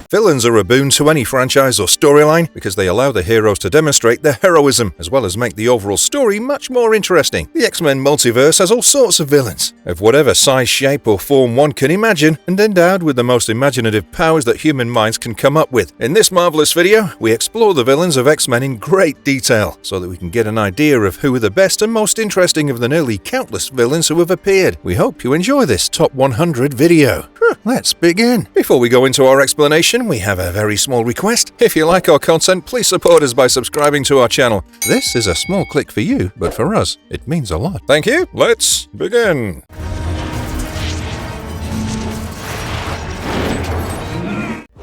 Villains are a boon to any franchise or storyline because they allow the heroes to demonstrate their heroism, as well as make the overall story much more interesting. The X-Men multiverse has all sorts of villains, of whatever size, shape, or form one can imagine, and endowed with the most imaginative powers that human minds can come up with. In this marvelous video, we explore the villains of X-Men in great detail, so that we can get an idea of who are the best and most interesting of the nearly countless villains who have appeared. We hope you enjoy this Top 100 video. Let's begin. Before we go into our explanation, we have a very small request. If you like our content, please support us by subscribing to our channel. This is a small click for you, but for us, it means a lot. Thank you. Let's begin.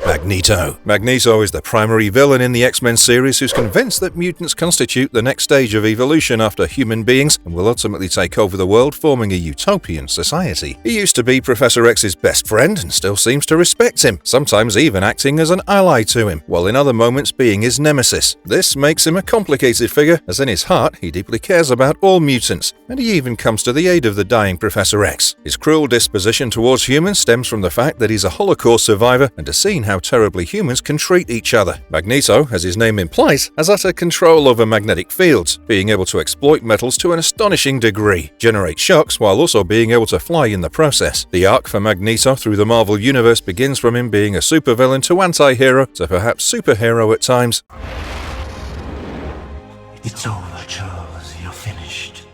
Magneto. Magneto is the primary villain in the X-Men series who's convinced that mutants constitute the next stage of evolution after human beings and will ultimately take over the world, forming a utopian society. He used to be Professor X's best friend and still seems to respect him, sometimes even acting as an ally to him, while in other moments being his nemesis. This makes him a complicated figure, as in his heart he deeply cares about all mutants, and he even comes to the aid of the dying Professor X. His cruel disposition towards humans stems from the fact that he's a Holocaust survivor and has seen how terribly humans can treat each other. Magneto, as his name implies, has utter control over magnetic fields, being able to exploit metals to an astonishing degree, generate shocks while also being able to fly in the process. The arc for Magneto through the Marvel Universe begins from him being a supervillain to anti-hero to perhaps superhero at times. It's over, Charles. You're finished.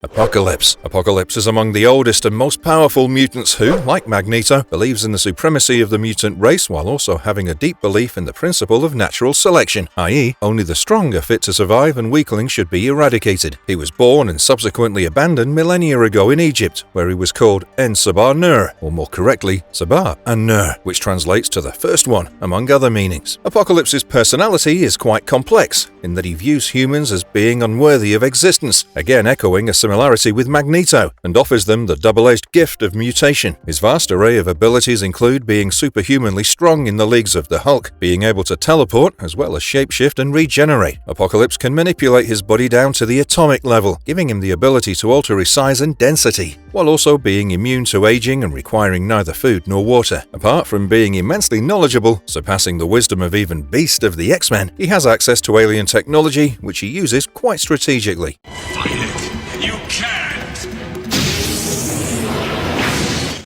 Apocalypse. Apocalypse is among the oldest and most powerful mutants who, like Magneto, believes in the supremacy of the mutant race while also having a deep belief in the principle of natural selection, i.e., only the strong are fit to survive and weaklings should be eradicated. He was born and subsequently abandoned millennia ago in Egypt, where he was called En-Sabah-Nur, or more correctly, Sabah-an-Nur, which translates to the first one, among other meanings. Apocalypse's personality is quite complex, in that he views humans as being unworthy of existence, again echoing a similarity with Magneto, and offers them the double-edged gift of mutation. His vast array of abilities include being superhumanly strong in the leagues of the Hulk, being able to teleport, as well as shapeshift and regenerate. Apocalypse can manipulate his body down to the atomic level, giving him the ability to alter his size and density, while also being immune to aging and requiring neither food nor water. Apart from being immensely knowledgeable, surpassing the wisdom of even Beast of the X-Men, he has access to alien technology, which he uses quite strategically. Fight it! You can't!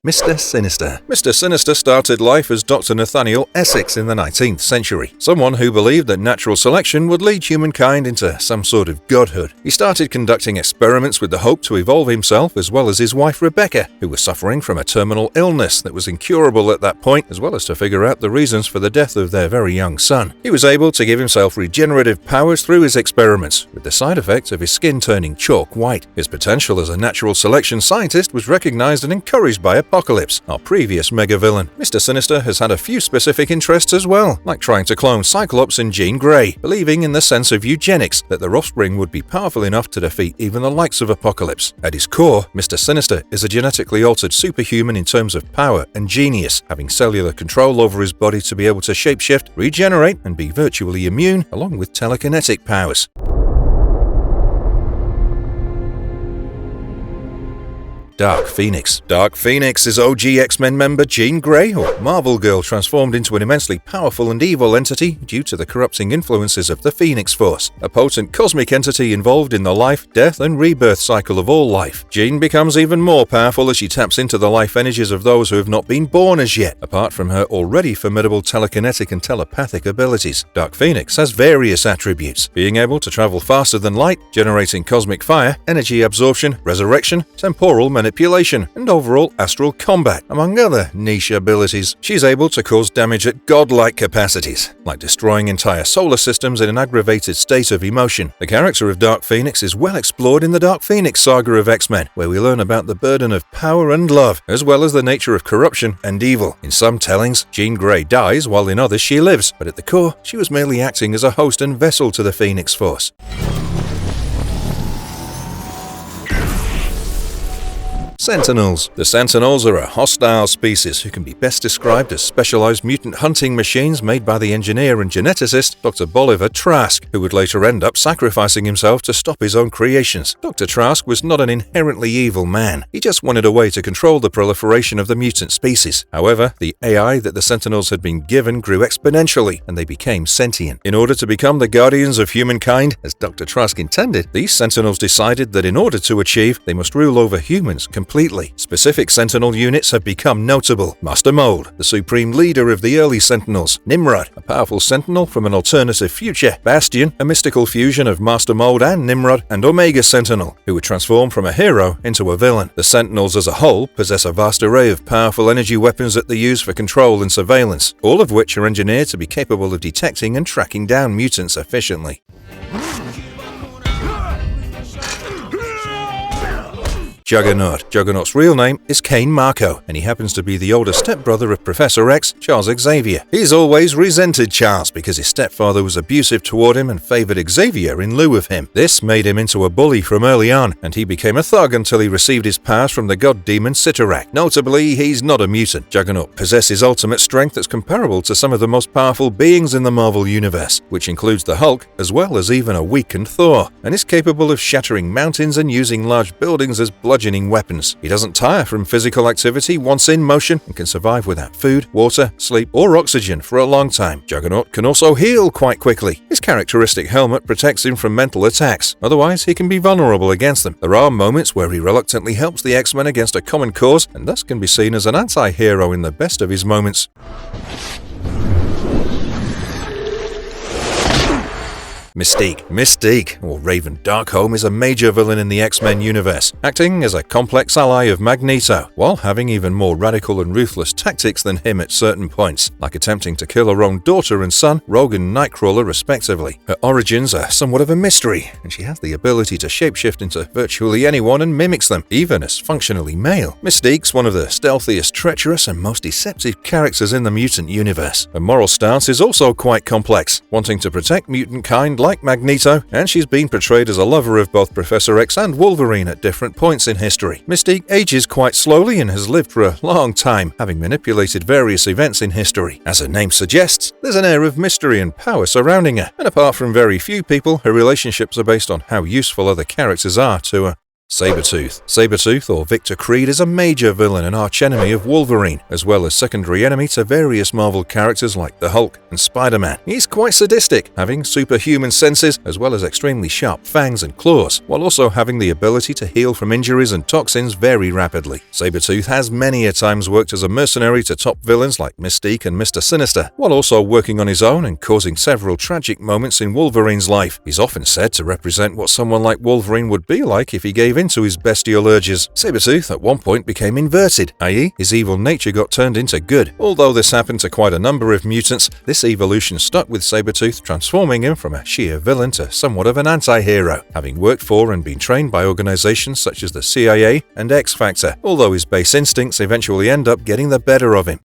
Mr. Sinister. Mr. Sinister started life as Dr. Nathaniel Essex in the 19th century, someone who believed that natural selection would lead humankind into some sort of godhood. He started conducting experiments with the hope to evolve himself as well as his wife Rebecca, who was suffering from a terminal illness that was incurable at that point, as well as to figure out the reasons for the death of their very young son. He was able to give himself regenerative powers through his experiments, with the side effect of his skin turning chalk white. His potential as a natural selection scientist was recognized and encouraged by Apocalypse, our previous mega-villain. Mr. Sinister has had a few specific interests as well, like trying to clone Cyclops and Jean Grey, believing in the sense of eugenics, that their offspring would be powerful enough to defeat even the likes of Apocalypse. At his core, Mr. Sinister is a genetically altered superhuman in terms of power and genius, having cellular control over his body to be able to shapeshift, regenerate, and be virtually immune, along with telekinetic powers. Dark Phoenix. Dark Phoenix is OG X-Men member Jean Grey, or Marvel Girl, transformed into an immensely powerful and evil entity due to the corrupting influences of the Phoenix Force, a potent cosmic entity involved in the life, death, and rebirth cycle of all life. Jean becomes even more powerful as she taps into the life energies of those who have not been born as yet, apart from her already formidable telekinetic and telepathic abilities. Dark Phoenix has various attributes, being able to travel faster than light, generating cosmic fire, energy absorption, resurrection, temporal manipulation, and overall astral combat, among other niche abilities. She's able to cause damage at godlike capacities, like destroying entire solar systems in an aggravated state of emotion. The character of Dark Phoenix is well explored in the Dark Phoenix saga of X-Men, where we learn about the burden of power and love, as well as the nature of corruption and evil. In some tellings, Jean Grey dies, while in others she lives, but at the core, she was merely acting as a host and vessel to the Phoenix Force. Sentinels. The Sentinels are a hostile species who can be best described as specialized mutant hunting machines made by the engineer and geneticist Dr. Bolivar Trask, who would later end up sacrificing himself to stop his own creations. Dr. Trask was not an inherently evil man. He just wanted a way to control the proliferation of the mutant species. However, the AI that the Sentinels had been given grew exponentially, and they became sentient. In order to become the guardians of humankind, as Dr. Trask intended, these Sentinels decided that in order to achieve, they must rule over humans completely. Specific Sentinel units have become notable. Master Mold, the supreme leader of the early Sentinels. Nimrod, a powerful Sentinel from an alternative future. Bastion, a mystical fusion of Master Mold and Nimrod. And Omega Sentinel, who would transform from a hero into a villain. The Sentinels as a whole possess a vast array of powerful energy weapons that they use for control and surveillance, all of which are engineered to be capable of detecting and tracking down mutants efficiently. Juggernaut. Juggernaut's real name is Cain Marco, and he happens to be the older stepbrother of Professor X, Charles Xavier. He's always resented Charles because his stepfather was abusive toward him and favored Xavier in lieu of him. This made him into a bully from early on, and he became a thug until he received his powers from the god demon Cyttorak. Notably, he's not a mutant. Juggernaut possesses ultimate strength that's comparable to some of the most powerful beings in the Marvel Universe, which includes the Hulk, as well as even a weakened Thor, and is capable of shattering mountains and using large buildings as bloodshedding weapons. He doesn't tire from physical activity once in motion and can survive without food, water, sleep, or oxygen for a long time. Juggernaut can also heal quite quickly. His characteristic helmet protects him from mental attacks, otherwise he can be vulnerable against them. There are moments where he reluctantly helps the X-Men against a common cause and thus can be seen as an anti-hero in the best of his moments. Mystique, or Raven Darkholme, is a major villain in the X-Men universe, acting as a complex ally of Magneto, while having even more radical and ruthless tactics than him at certain points, like attempting to kill her own daughter and son, Rogue and Nightcrawler respectively. Her origins are somewhat of a mystery, and she has the ability to shapeshift into virtually anyone and mimics them, even as functionally male. Mystique's one of the stealthiest, treacherous, and most deceptive characters in the mutant universe. Her moral stance is also quite complex, wanting to protect mutant kind like Magneto, and she's been portrayed as a lover of both Professor X and Wolverine at different points in history. Mystique ages quite slowly and has lived for a long time, having manipulated various events in history. As her name suggests, there's an air of mystery and power surrounding her, and apart from very few people, her relationships are based on how useful other characters are to her. Sabretooth, or Victor Creed, is a major villain and archenemy of Wolverine, as well as secondary enemy to various Marvel characters like the Hulk and Spider-Man. He's quite sadistic, having superhuman senses, as well as extremely sharp fangs and claws, while also having the ability to heal from injuries and toxins very rapidly. Sabretooth has many a times worked as a mercenary to top villains like Mystique and Mr. Sinister, while also working on his own and causing several tragic moments in Wolverine's life. He's often said to represent what someone like Wolverine would be like if he gave into his bestial urges. Sabretooth at one point became inverted, i.e. his evil nature got turned into good. Although this happened to quite a number of mutants, this evolution stuck with Sabretooth, transforming him from a sheer villain to somewhat of an anti-hero, having worked for and been trained by organizations such as the CIA and X-Factor, although his base instincts eventually end up getting the better of him.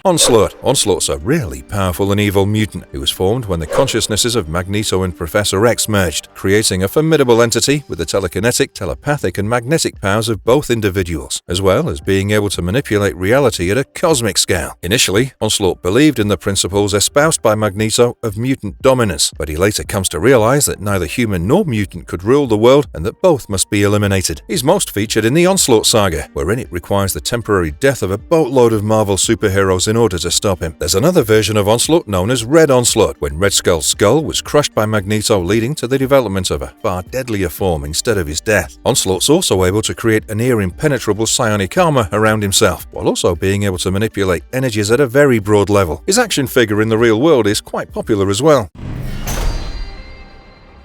Onslaught's a really powerful and evil mutant who was formed when the consciousnesses of Magneto and Professor X merged, creating a formidable entity with the telekinetic, telepathic, and magnetic powers of both individuals, as well as being able to manipulate reality at a cosmic scale. Initially, Onslaught believed in the principles espoused by Magneto of mutant dominance, but he later comes to realize that neither human nor mutant could rule the world and that both must be eliminated. He's most featured in the Onslaught saga, wherein it requires the temporary death of a boatload of Marvel superheroes in order to stop him. There's another version of Onslaught known as Red Onslaught, when Red Skull's skull was crushed by Magneto, leading to the development of a far deadlier form instead of his death. Onslaught's also able to create a near impenetrable psionic armor around himself, while also being able to manipulate energies at a very broad level. His action figure in the real world is quite popular as well.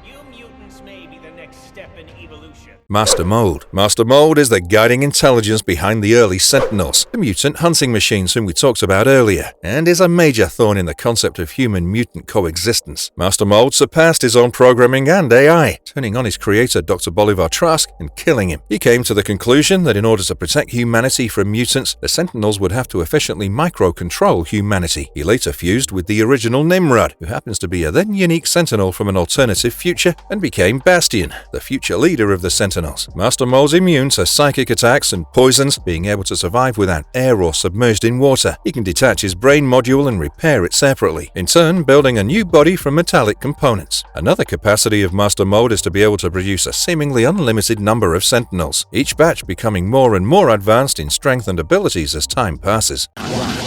You mutants may be the next step in evolution. Master Mold. Master Mold is the guiding intelligence behind the early Sentinels, the mutant hunting machines whom we talked about earlier, and is a major thorn in the concept of human-mutant coexistence. Master Mold surpassed his own programming and AI, turning on his creator Dr. Bolivar Trask and killing him. He came to the conclusion that in order to protect humanity from mutants, the Sentinels would have to efficiently micro-control humanity. He later fused with the original Nimrod, who happens to be a then unique Sentinel from an alternative future, and became Bastion, the future leader of the Sentinels. Master Mold's immune to psychic attacks and poisons, being able to survive without air or submerged in water. He can detach his brain module and repair it separately, in turn building a new body from metallic components. Another capacity of Master Mold is to be able to produce a seemingly unlimited number of Sentinels, each batch becoming more and more advanced in strength and abilities as time passes.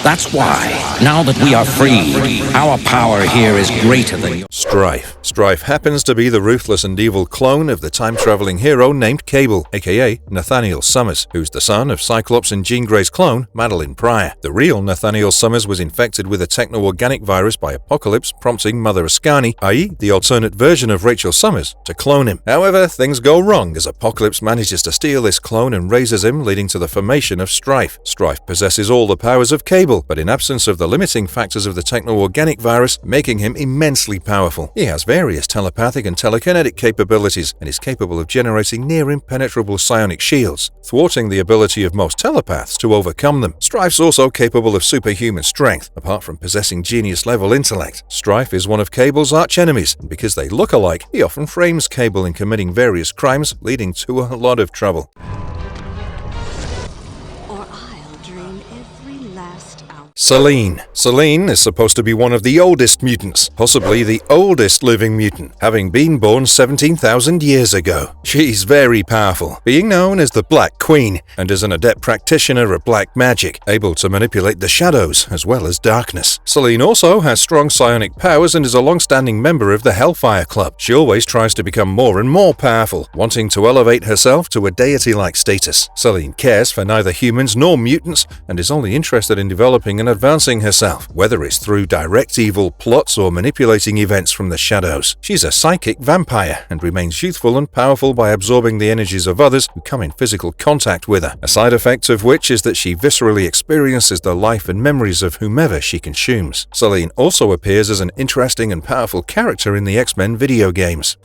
That's why, now that we are free, our power here is greater than yours. Strife. Strife happens to be the ruthless and evil clone of the time-traveling hero named Cable, aka Nathaniel Summers, who's the son of Cyclops and Jean Grey's clone, Madeline Pryor. The real Nathaniel Summers was infected with a techno-organic virus by Apocalypse, prompting Mother Ascani, i.e. the alternate version of Rachel Summers, to clone him. However, things go wrong as Apocalypse manages to steal this clone and raises him, leading to the formation of Strife. Strife possesses all the powers of Cable, but in absence of the limiting factors of the techno-organic virus, making him immensely powerful. He has various telepathic and telekinetic capabilities, and is capable of generating near-impenetrable psionic shields, thwarting the ability of most telepaths to overcome them. Strife's also capable of superhuman strength, apart from possessing genius-level intellect. Strife is one of Cable's arch-enemies, and because they look alike, he often frames Cable in committing various crimes, leading to a lot of trouble. Or I'll drain every last ounce. Selene. Selene is supposed to be one of the oldest mutants, possibly the oldest living mutant, having been born 17,000 years ago. She's very powerful, being known as the Black Queen, and is an adept practitioner of black magic, able to manipulate the shadows as well as darkness. Selene also has strong psionic powers and is a long-standing member of the Hellfire Club. She always tries to become more and more powerful, wanting to elevate herself to a deity-like status. Selene cares for neither humans nor mutants, and is only interested in developing and advancing herself, whether it's through direct evil plots or manipulating events from the shadows. She's a psychic vampire and remains youthful and powerful by absorbing the energies of others who come in physical contact with her, a side effect of which is that she viscerally experiences the life and memories of whomever she consumes. Selene also appears as an interesting and powerful character in the X-Men video games.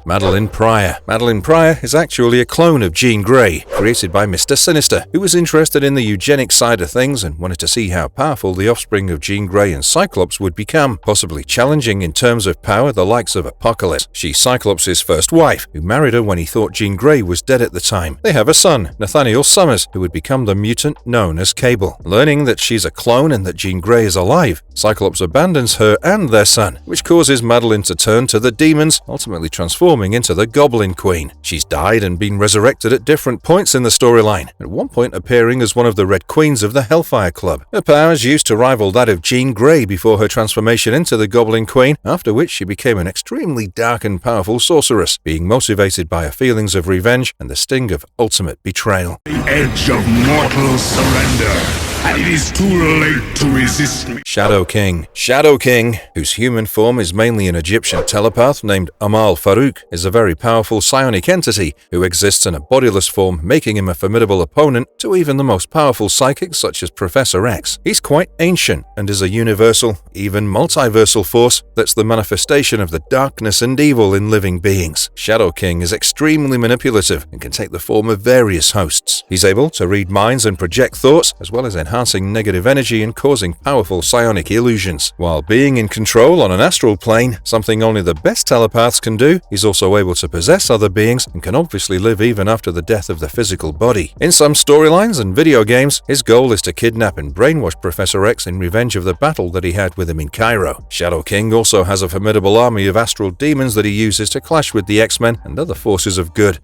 Madeline Pryor. Madeline Pryor is actually a clone of Jean Grey, created by Mr. Sinister, who was interested in the eugenic side of things and wanted to see how powerful the offspring of Jean Grey and Cyclops would become, possibly challenging in terms of power the likes of Apocalypse. She's Cyclops' first wife, who married her when he thought Jean Grey was dead at the time. They have a son, Nathaniel Summers, who would become the mutant known as Cable. Learning that she's a clone and that Jean Grey is alive, Cyclops abandons her and their son, which causes Madeline to turn to the demons, ultimately transforming into the Goblin Queen. She's died and been resurrected at different points in the storyline, at one point appearing as one of the Red Queens of the Hellfire Club. Her powers used to rival that of Jean Grey before her transformation into the Goblin Queen, after which she became an extremely dark and powerful sorceress, being motivated by her feelings of revenge and the sting of ultimate betrayal. The edge of mortal surrender. And it is too late to resist me. Shadow King. Shadow King, whose human form is mainly an Egyptian telepath named Amal Farouk, is a very powerful psionic entity who exists in a bodiless form, making him a formidable opponent to even the most powerful psychics such as Professor X. He's quite ancient and is a universal, even multiversal force that's the manifestation of the darkness and evil in living beings. Shadow King is extremely manipulative and can take the form of various hosts. He's able to read minds and project thoughts, as well as enhancing negative energy and causing powerful psionic illusions. While being in control on an astral plane, something only the best telepaths can do, he's also able to possess other beings and can obviously live even after the death of the physical body. In some storylines and video games, his goal is to kidnap and brainwash Professor X in revenge of the battle that he had with him in Cairo. Shadow King also has a formidable army of astral demons that he uses to clash with the X-Men and other forces of good.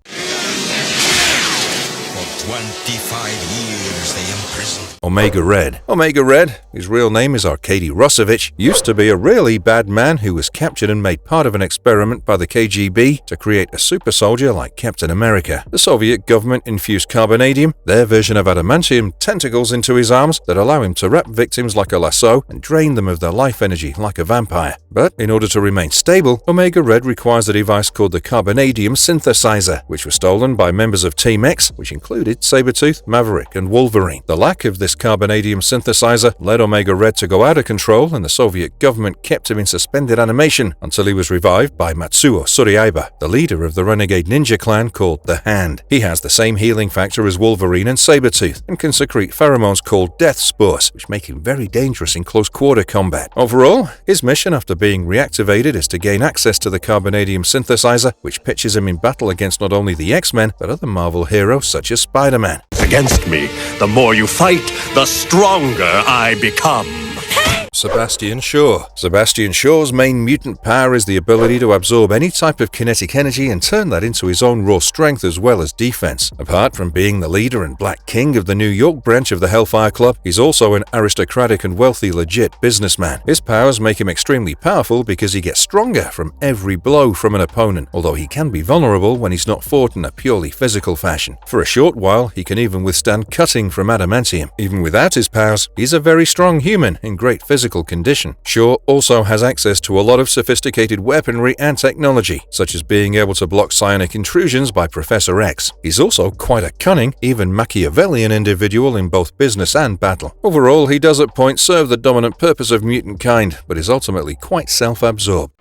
For 25 years, monsters they imprisoned. Omega Red. Omega Red, whose real name is Arkady Rossovich, used to be a really bad man who was captured and made part of an experiment by the KGB to create a super soldier like Captain America. The Soviet government infused carbonadium, their version of adamantium, tentacles into his arms that allow him to wrap victims like a lasso and drain them of their life energy like a vampire. But in order to remain stable, Omega Red requires a device called the carbonadium synthesizer, which was stolen by members of Team X, which included Sabretooth, Maverick, and Wolverine. The lack of this carbonadium synthesizer led Omega Red to go out of control, and the Soviet government kept him in suspended animation until he was revived by Matsuo Tsurayaba, the leader of the renegade ninja clan called the Hand. He has the same healing factor as Wolverine and Sabretooth, and can secrete pheromones called death spores, which make him very dangerous in close-quarter combat. Overall, his mission after being reactivated is to gain access to the carbonadium synthesizer, which pitches him in battle against not only the X-Men, but other Marvel heroes such as Spider-Man. Against me, the more you fight, the stronger I become. Sebastian Shaw. Sebastian Shaw's main mutant power is the ability to absorb any type of kinetic energy and turn that into his own raw strength as well as defense. Apart from being the leader and Black King of the New York branch of the Hellfire Club, he's also an aristocratic and wealthy legit businessman. His powers make him extremely powerful because he gets stronger from every blow from an opponent, although he can be vulnerable when he's not fought in a purely physical fashion. For a short while, he can even withstand cutting from adamantium. Even without his powers, he's a very strong human in great physical condition. Shaw also has access to a lot of sophisticated weaponry and technology, such as being able to block psionic intrusions by Professor X. He's also quite a cunning, even Machiavellian individual in both business and battle. Overall, he does at points serve the dominant purpose of mutant kind, but is ultimately quite self-absorbed.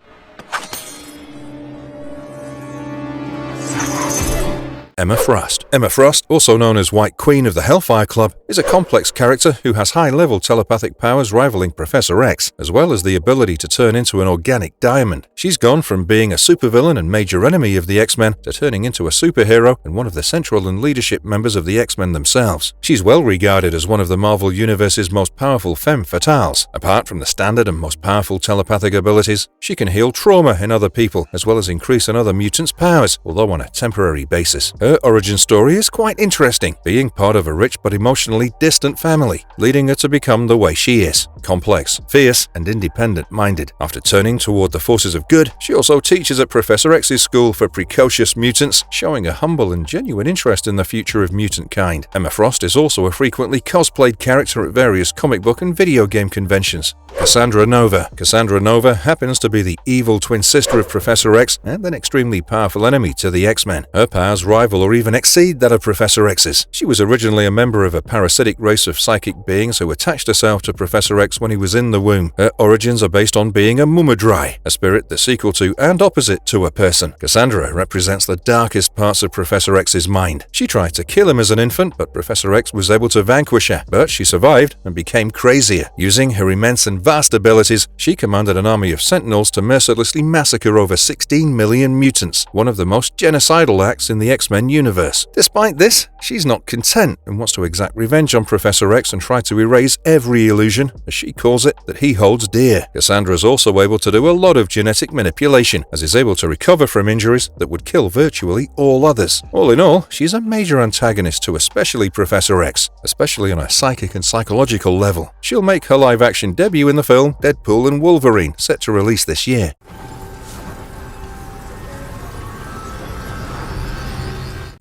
Emma Frost. Emma Frost, also known as White Queen of the Hellfire Club, is a complex character who has high-level telepathic powers rivaling Professor X, as well as the ability to turn into an organic diamond. She's gone from being a supervillain and major enemy of the X-Men to turning into a superhero and one of the central and leadership members of the X-Men themselves. She's well regarded as one of the Marvel Universe's most powerful femme fatales. Apart from the standard and most powerful telepathic abilities, she can heal trauma in other people, as well as increase another mutant's powers, although on a temporary basis. Her origin story is quite interesting, being part of a rich but emotionally distant family, leading her to become the way she is: complex, fierce, and independent-minded. After turning toward the forces of good, she also teaches at Professor X's school for precocious mutants, showing a humble and genuine interest in the future of mutant kind. Emma Frost is also a frequently cosplayed character at various comic book and video game conventions. Cassandra Nova. Cassandra Nova happens to be the evil twin sister of Professor X and an extremely powerful enemy to the X-Men. Her powers rival or even exceed that of Professor X's. She was originally a member of a parasitic race of psychic beings who attached herself to Professor X when he was in the womb. Her origins are based on being a Mumadrai, a spirit that's equal to and opposite to a person. Cassandra represents the darkest parts of Professor X's mind. She tried to kill him as an infant, but Professor X was able to vanquish her. But she survived and became crazier. Using her immense and vast abilities, she commanded an army of Sentinels to mercilessly massacre over 16 million mutants, one of the most genocidal acts in the X-Men universe. Despite this, she's not content and wants to exact revenge on Professor X and try to erase every illusion, as she calls it, that he holds dear. Cassandra is also able to do a lot of genetic manipulation, as is able to recover from injuries that would kill virtually all others. All in all, she's a major antagonist to especially Professor X, especially on a psychic and psychological level. She'll make her live-action debut in the film Deadpool and Wolverine, set to release this year.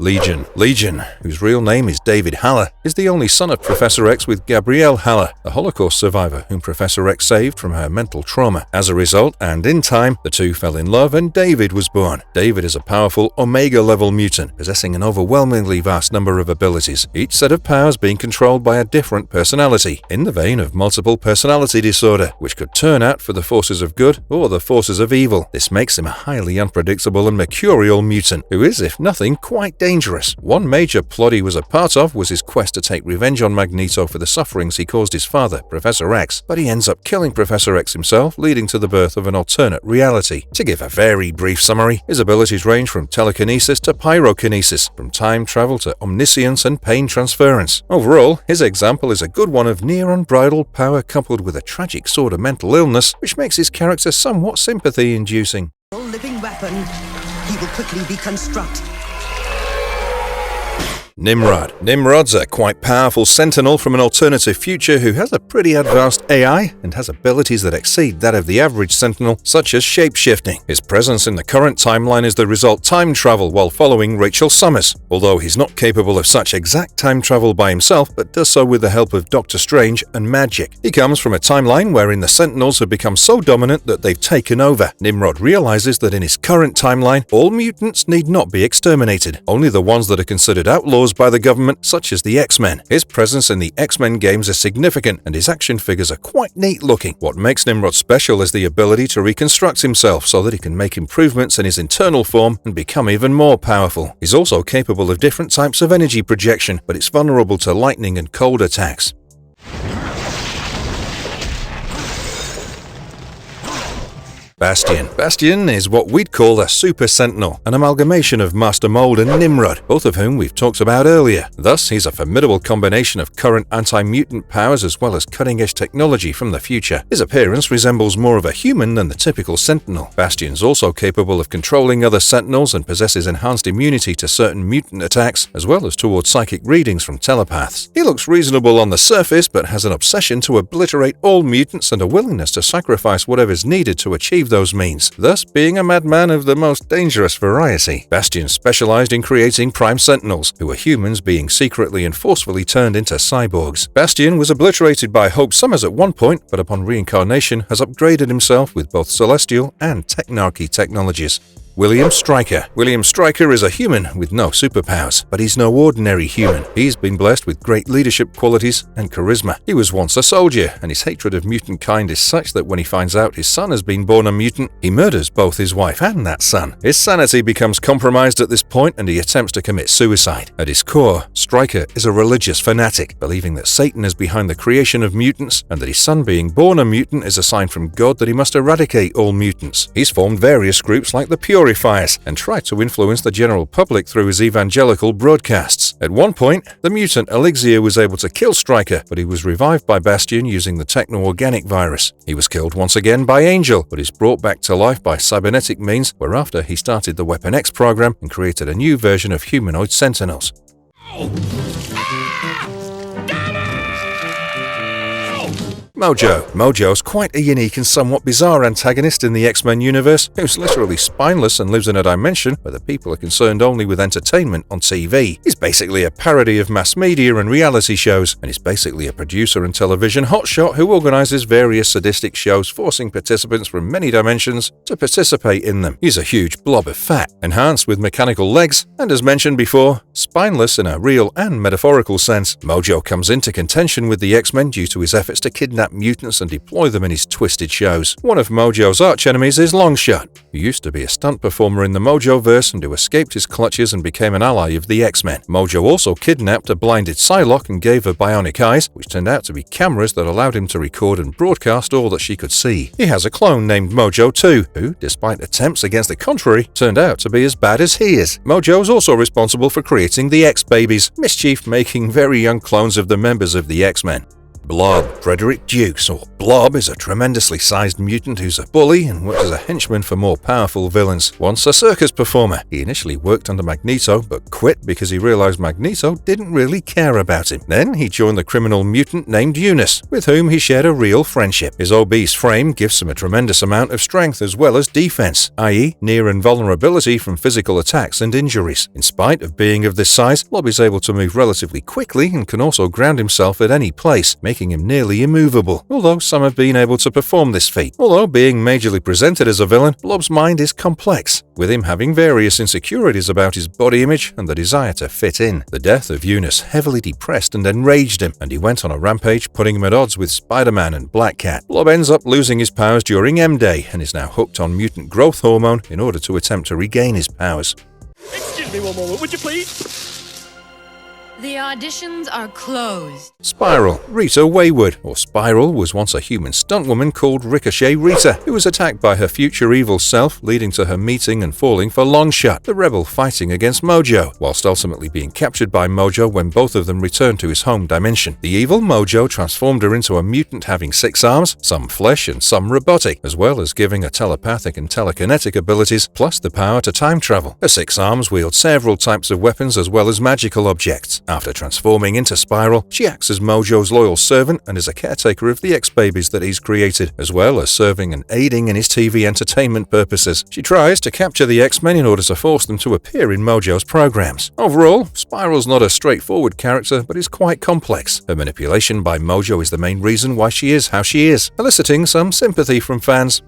Legion, whose real name is David Haller, is the only son of Professor X with Gabrielle Haller, a Holocaust survivor whom Professor X saved from her mental trauma. As a result, and in time, the two fell in love and David was born. David is a powerful Omega-level mutant, possessing an overwhelmingly vast number of abilities, each set of powers being controlled by a different personality, in the vein of multiple personality disorder, which could turn out for the forces of good or the forces of evil. This makes him a highly unpredictable and mercurial mutant, who is, if nothing, quite dangerous. One major plot he was a part of was his quest to take revenge on Magneto for the sufferings he caused his father, Professor X, but he ends up killing Professor X himself, leading to the birth of an alternate reality. To give a very brief summary, his abilities range from telekinesis to pyrokinesis, from time travel to omniscience and pain transference. Overall, his example is a good one of near unbridled power coupled with a tragic sort of mental illness, which makes his character somewhat sympathy-inducing. Living weapon, he will quickly deconstruct. Nimrod. Nimrod's a quite powerful sentinel from an alternative future who has a pretty advanced AI and has abilities that exceed that of the average sentinel, such as shape-shifting. His presence in the current timeline is the result time travel while following Rachel Summers, although he's not capable of such exact time travel by himself, but does so with the help of Doctor Strange and magic. He comes from a timeline wherein the Sentinels have become so dominant that they've taken over. Nimrod realizes that in his current timeline, all mutants need not be exterminated, only the ones that are considered outlaws by the government, such as the X-Men. His presence in the X-Men games is significant, and his action figures are quite neat looking. What makes Nimrod special is the ability to reconstruct himself so that he can make improvements in his internal form and become even more powerful. He's also capable of different types of energy projection, but it's vulnerable to lightning and cold attacks. Bastion. Bastion is what we'd call a super sentinel, an amalgamation of Master Mold and Nimrod, both of whom we've talked about earlier. Thus, he's a formidable combination of current anti-mutant powers as well as cutting-edge technology from the future. His appearance resembles more of a human than the typical sentinel. Bastion's also capable of controlling other sentinels and possesses enhanced immunity to certain mutant attacks, as well as towards psychic readings from telepaths. He looks reasonable on the surface, but has an obsession to obliterate all mutants and a willingness to sacrifice whatever's needed to achieve those means, thus being a madman of the most dangerous variety. Bastion specialized in creating prime sentinels, who are humans being secretly and forcefully turned into cyborgs. Bastion was obliterated by Hope Summers at one point, but upon reincarnation has upgraded himself with both celestial and technarchy technologies. William Stryker. William Stryker is a human with no superpowers, but he's no ordinary human. He's been blessed with great leadership qualities and charisma. He was once a soldier, and his hatred of mutant kind is such that when he finds out his son has been born a mutant, he murders both his wife and that son. His sanity becomes compromised at this point, and he attempts to commit suicide. At his core, Stryker is a religious fanatic, believing that Satan is behind the creation of mutants, and that his son being born a mutant is a sign from God that he must eradicate all mutants. He's formed various groups like the Purifiers and tried to influence the general public through his evangelical broadcasts. At one point, the mutant Elixir was able to kill Stryker, but he was revived by Bastion using the techno-organic virus. He was killed once again by Angel, but is brought back to life by cybernetic means, whereafter he started the Weapon X program and created a new version of humanoid sentinels. Mojo. Mojo's quite a unique and somewhat bizarre antagonist in the X-Men universe, who's literally spineless and lives in a dimension where the people are concerned only with entertainment on TV. He's basically a parody of mass media and reality shows, and he's basically a producer and television hotshot who organizes various sadistic shows forcing participants from many dimensions to participate in them. He's a huge blob of fat, enhanced with mechanical legs, and as mentioned before, spineless in a real and metaphorical sense. Mojo comes into contention with the X-Men due to his efforts to kidnap mutants and deploy them in his twisted shows. One of Mojo's archenemies is Longshot, who used to be a stunt performer in the Mojoverse and who escaped his clutches and became an ally of the X-Men. Mojo also kidnapped a blinded Psylocke and gave her bionic eyes, which turned out to be cameras that allowed him to record and broadcast all that she could see. He has a clone named Mojo too, who, despite attempts against the contrary, turned out to be as bad as he is. Mojo's also responsible for creating the X-Babies, mischief-making very young clones of the members of the X-Men. Blob. Frederick Dukes, or Blob, is a tremendously sized mutant who's a bully and works as a henchman for more powerful villains. Once a circus performer, he initially worked under Magneto, but quit because he realized Magneto didn't really care about him. Then he joined the criminal mutant named Eunice, with whom he shared a real friendship. His obese frame gives him a tremendous amount of strength as well as defense, i.e. near invulnerability from physical attacks and injuries. In spite of being of this size, Blob is able to move relatively quickly and can also ground himself at any place, making him nearly immovable, although some have been able to perform this feat. Although being majorly presented as a villain, Blob's mind is complex, with him having various insecurities about his body image and the desire to fit in. The death of Eunice heavily depressed and enraged him, and he went on a rampage, putting him at odds with Spider-Man and Black Cat. Blob ends up losing his powers during M-Day and is now hooked on mutant growth hormone in order to attempt to regain his powers. Excuse me one moment, would you please? The auditions are closed. Spiral. Rita Wayward, or Spiral, was once a human stuntwoman called Ricochet Rita, who was attacked by her future evil self, leading to her meeting and falling for Longshot, the rebel fighting against Mojo, whilst ultimately being captured by Mojo when both of them returned to his home dimension. The evil Mojo transformed her into a mutant having 6 arms, some flesh and some robotic, as well as giving her telepathic and telekinetic abilities, plus the power to time travel. Her 6 arms wield several types of weapons as well as magical objects. After transforming into Spiral, she acts as Mojo's loyal servant and is a caretaker of the X-Babies that he's created, as well as serving and aiding in his TV entertainment purposes. She tries to capture the X-Men in order to force them to appear in Mojo's programs. Overall, Spiral's not a straightforward character, but is quite complex. Her manipulation by Mojo is the main reason why she is how she is, eliciting some sympathy from fans.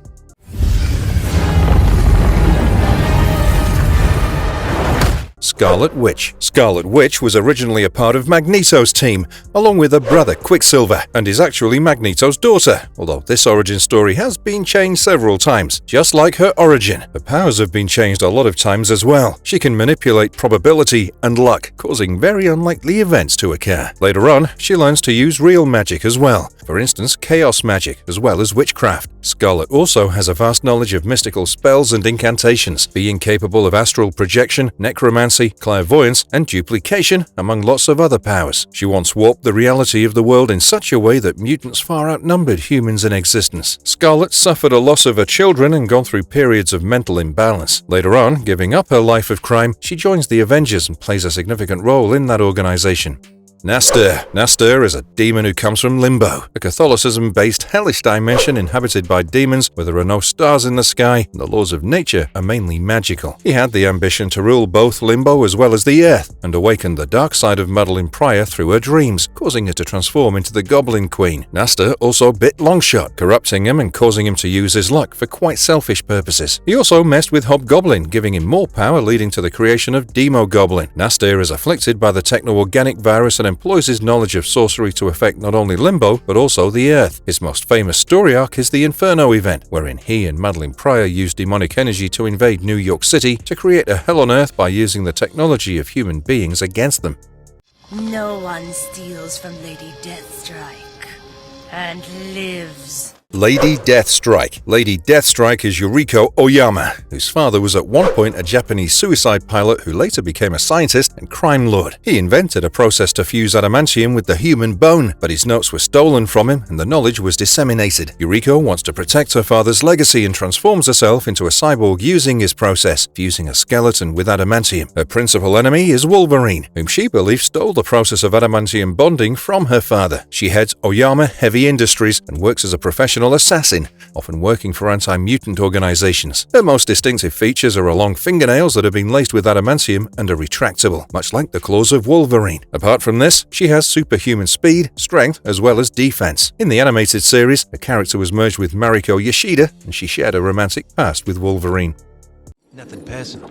Scarlet Witch. Scarlet Witch was originally a part of Magneto's team, along with her brother Quicksilver, and is actually Magneto's daughter, although this origin story has been changed several times. Just like her origin, her powers have been changed a lot of times as well. She can manipulate probability and luck, causing very unlikely events to occur. Later on, she learns to use real magic as well, for instance chaos magic, as well as witchcraft. Scarlet also has a vast knowledge of mystical spells and incantations, being capable of astral projection, necromancy, clairvoyance, and duplication, among lots of other powers. She once warped the reality of the world in such a way that mutants far outnumbered humans in existence. Scarlet suffered a loss of her children and gone through periods of mental imbalance. Later on, giving up her life of crime, she joins the Avengers and plays a significant role in that organization. Nastur. Nastur is a demon who comes from Limbo, a Catholicism-based hellish dimension inhabited by demons where there are no stars in the sky and the laws of nature are mainly magical. He had the ambition to rule both Limbo as well as the Earth, and awakened the dark side of Madeline Pryor through her dreams, causing her to transform into the Goblin Queen. Nastur also bit Longshot, corrupting him and causing him to use his luck for quite selfish purposes. He also messed with Hobgoblin, giving him more power, leading to the creation of Demogoblin. Nastur is afflicted by the techno-organic virus and employs his knowledge of sorcery to affect not only Limbo, but also the Earth. His most famous story arc is the Inferno event, wherein he and Madeline Pryor used demonic energy to invade New York City to create a hell on Earth by using the technology of human beings against them. No one steals from Lady Deathstrike and lives. Lady Deathstrike. Lady Deathstrike is Yuriko Oyama, whose father was at one point a Japanese suicide pilot who later became a scientist and crime lord. He invented a process to fuse adamantium with the human bone, but his notes were stolen from him and the knowledge was disseminated. Yuriko wants to protect her father's legacy and transforms herself into a cyborg using his process, fusing a skeleton with adamantium. Her principal enemy is Wolverine, whom she believes stole the process of adamantium bonding from her father. She heads Oyama Heavy Industries and works as a professional assassin, often working for anti-mutant organizations. Her most distinctive features are her long fingernails that have been laced with adamantium and are retractable, much like the claws of Wolverine. Apart from this, she has superhuman speed, strength, as well as defense. In the animated series, her character was merged with Mariko Yoshida, and she shared a romantic past with Wolverine. Nothing personal.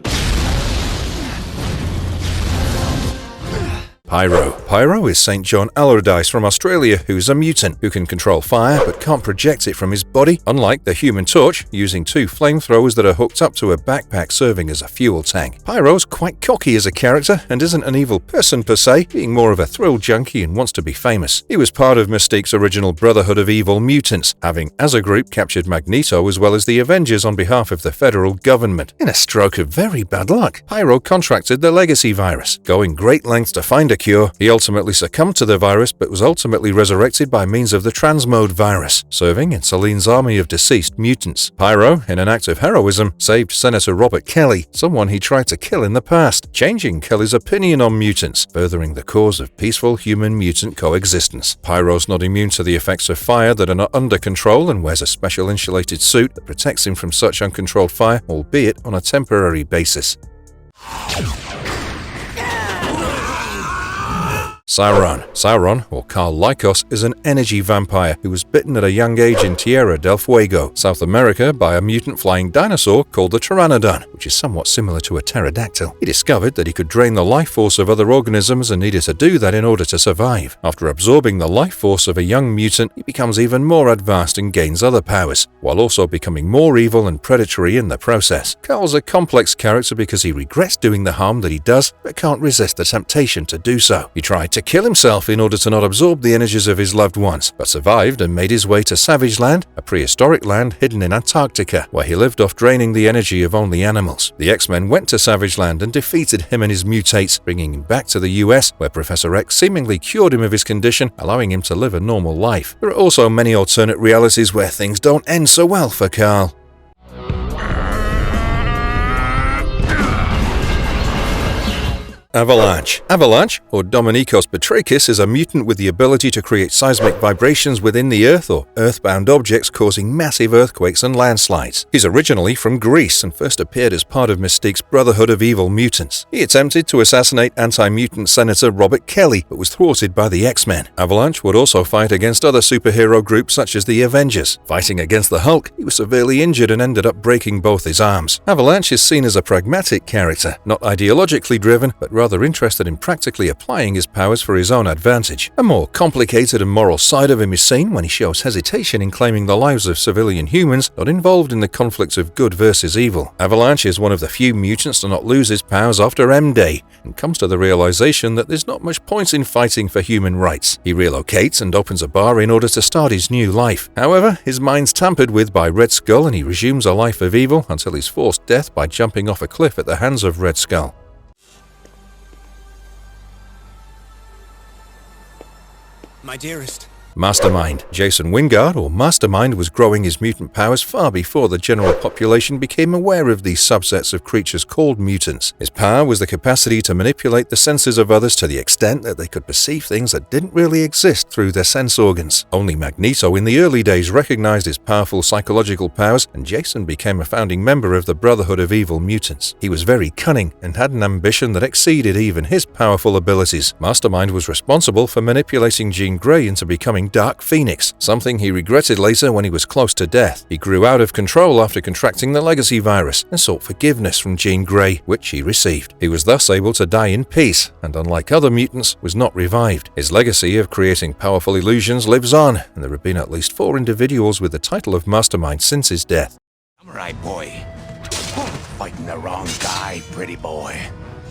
Pyro. Pyro is St. John Allardyce from Australia, who's a mutant who can control fire but can't project it from his body, unlike the Human Torch, using 2 flamethrowers that are hooked up to a backpack serving as a fuel tank. Pyro's quite cocky as a character and isn't an evil person per se, being more of a thrill junkie and wants to be famous. He was part of Mystique's original Brotherhood of Evil Mutants, having as a group captured Magneto as well as the Avengers on behalf of the federal government. In a stroke of very bad luck, Pyro contracted the Legacy virus. Going great lengths to find a cure, he ultimately succumbed to the virus but was ultimately resurrected by means of the Transmode virus, serving in Celine's army of deceased mutants. Pyro, in an act of heroism, saved Senator Robert Kelly, someone he tried to kill in the past, changing Kelly's opinion on mutants, furthering the cause of peaceful human-mutant coexistence. Pyro's not immune to the effects of fire that are not under control and wears a special insulated suit that protects him from such uncontrolled fire, albeit on a temporary basis. Sauron, or Karl Lykos, is an energy vampire who was bitten at a young age in Tierra del Fuego, South America, by a mutant flying dinosaur called the Pteranodon, which is somewhat similar to a pterodactyl. He discovered that he could drain the life force of other organisms and needed to do that in order to survive. After absorbing the life force of a young mutant, he becomes even more advanced and gains other powers, while also becoming more evil and predatory in the process. Karl's a complex character because he regrets doing the harm that he does, but can't resist the temptation to do so. He tried to kill himself in order to not absorb the energies of his loved ones, but survived and made his way to Savage Land, a prehistoric land hidden in Antarctica, where he lived off draining the energy of only animals. The X-Men went to Savage Land and defeated him and his mutates, bringing him back to the US, where Professor X seemingly cured him of his condition, allowing him to live a normal life. There are also many alternate realities where things don't end so well for Karl. Avalanche, or Dominikos Petrakis, is a mutant with the ability to create seismic vibrations within the Earth or earthbound objects, causing massive earthquakes and landslides. He's originally from Greece and first appeared as part of Mystique's Brotherhood of Evil Mutants. He attempted to assassinate anti-mutant Senator Robert Kelly, but was thwarted by the X-Men. Avalanche would also fight against other superhero groups such as the Avengers. Fighting against the Hulk, he was severely injured and ended up breaking both his arms. Avalanche is seen as a pragmatic character, not ideologically driven, but rather interested in practically applying his powers for his own advantage. A more complicated and moral side of him is seen when he shows hesitation in claiming the lives of civilian humans not involved in the conflicts of good versus evil. Avalanche is one of the few mutants to not lose his powers after M-Day, and comes to the realization that there's not much point in fighting for human rights. He relocates and opens a bar in order to start his new life. However, his mind's tampered with by Red Skull and he resumes a life of evil until he's forced death by jumping off a cliff at the hands of Red Skull. My dearest. Mastermind. Jason Wingard, or Mastermind, was growing his mutant powers far before the general population became aware of these subsets of creatures called mutants. His power was the capacity to manipulate the senses of others to the extent that they could perceive things that didn't really exist through their sense organs. Only Magneto in the early days recognized his powerful psychological powers, and Jason became a founding member of the Brotherhood of Evil Mutants. He was very cunning and had an ambition that exceeded even his powerful abilities. Mastermind was responsible for manipulating Jean Grey into becoming Dark Phoenix, something he regretted later when he was close to death. He grew out of control after contracting the legacy virus and sought forgiveness from Jean Grey, which he received. He was thus able to die in peace, and unlike other mutants, was not revived. His legacy of creating powerful illusions lives on, and there have been at least 4 individuals with the title of Mastermind since his death. All right, boy. Fighting the wrong guy, pretty boy.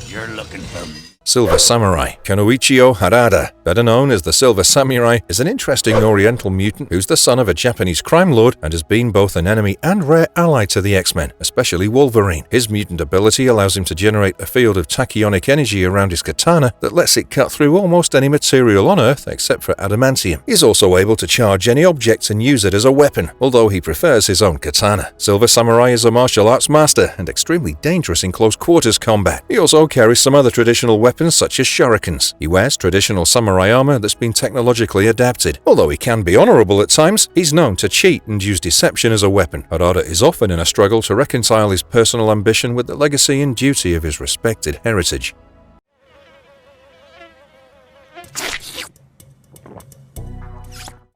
You're looking for me. Silver Samurai. Konoichiro Harada, better known as the Silver Samurai, is an interesting oriental mutant who's the son of a Japanese crime lord and has been both an enemy and rare ally to the X-Men, especially Wolverine. His mutant ability allows him to generate a field of tachyonic energy around his katana that lets it cut through almost any material on Earth except for adamantium. He's also able to charge any object and use it as a weapon, although he prefers his own katana. Silver Samurai is a martial arts master and extremely dangerous in close quarters combat. He also carries some other traditional weapons such as shurikens. He wears traditional samurai armor that's been technologically adapted. Although he can be honorable at times, he's known to cheat and use deception as a weapon. Harada is often in a struggle to reconcile his personal ambition with the legacy and duty of his respected heritage.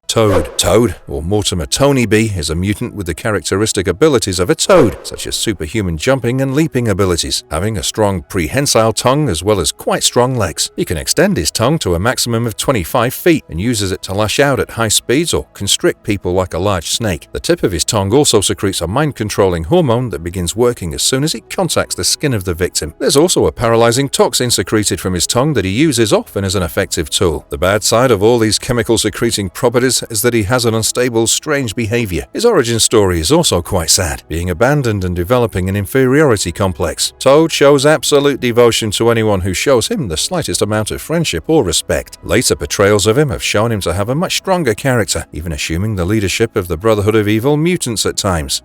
Toad, or Mortimer Tonybee, is a mutant with the characteristic abilities of a toad, such as superhuman jumping and leaping abilities, having a strong prehensile tongue as well as quite strong legs. He can extend his tongue to a maximum of 25 feet and uses it to lash out at high speeds or constrict people like a large snake. The tip of his tongue also secretes a mind-controlling hormone that begins working as soon as it contacts the skin of the victim. There's also a paralyzing toxin secreted from his tongue that he uses often as an effective tool. The bad side of all these chemical-secreting properties is that he has an unstable, strange behavior. His origin story is also quite sad, being abandoned and developing an inferiority complex. Toad shows absolute devotion to anyone who shows him the slightest amount of friendship or respect. Later portrayals of him have shown him to have a much stronger character, even assuming the leadership of the Brotherhood of Evil Mutants at times.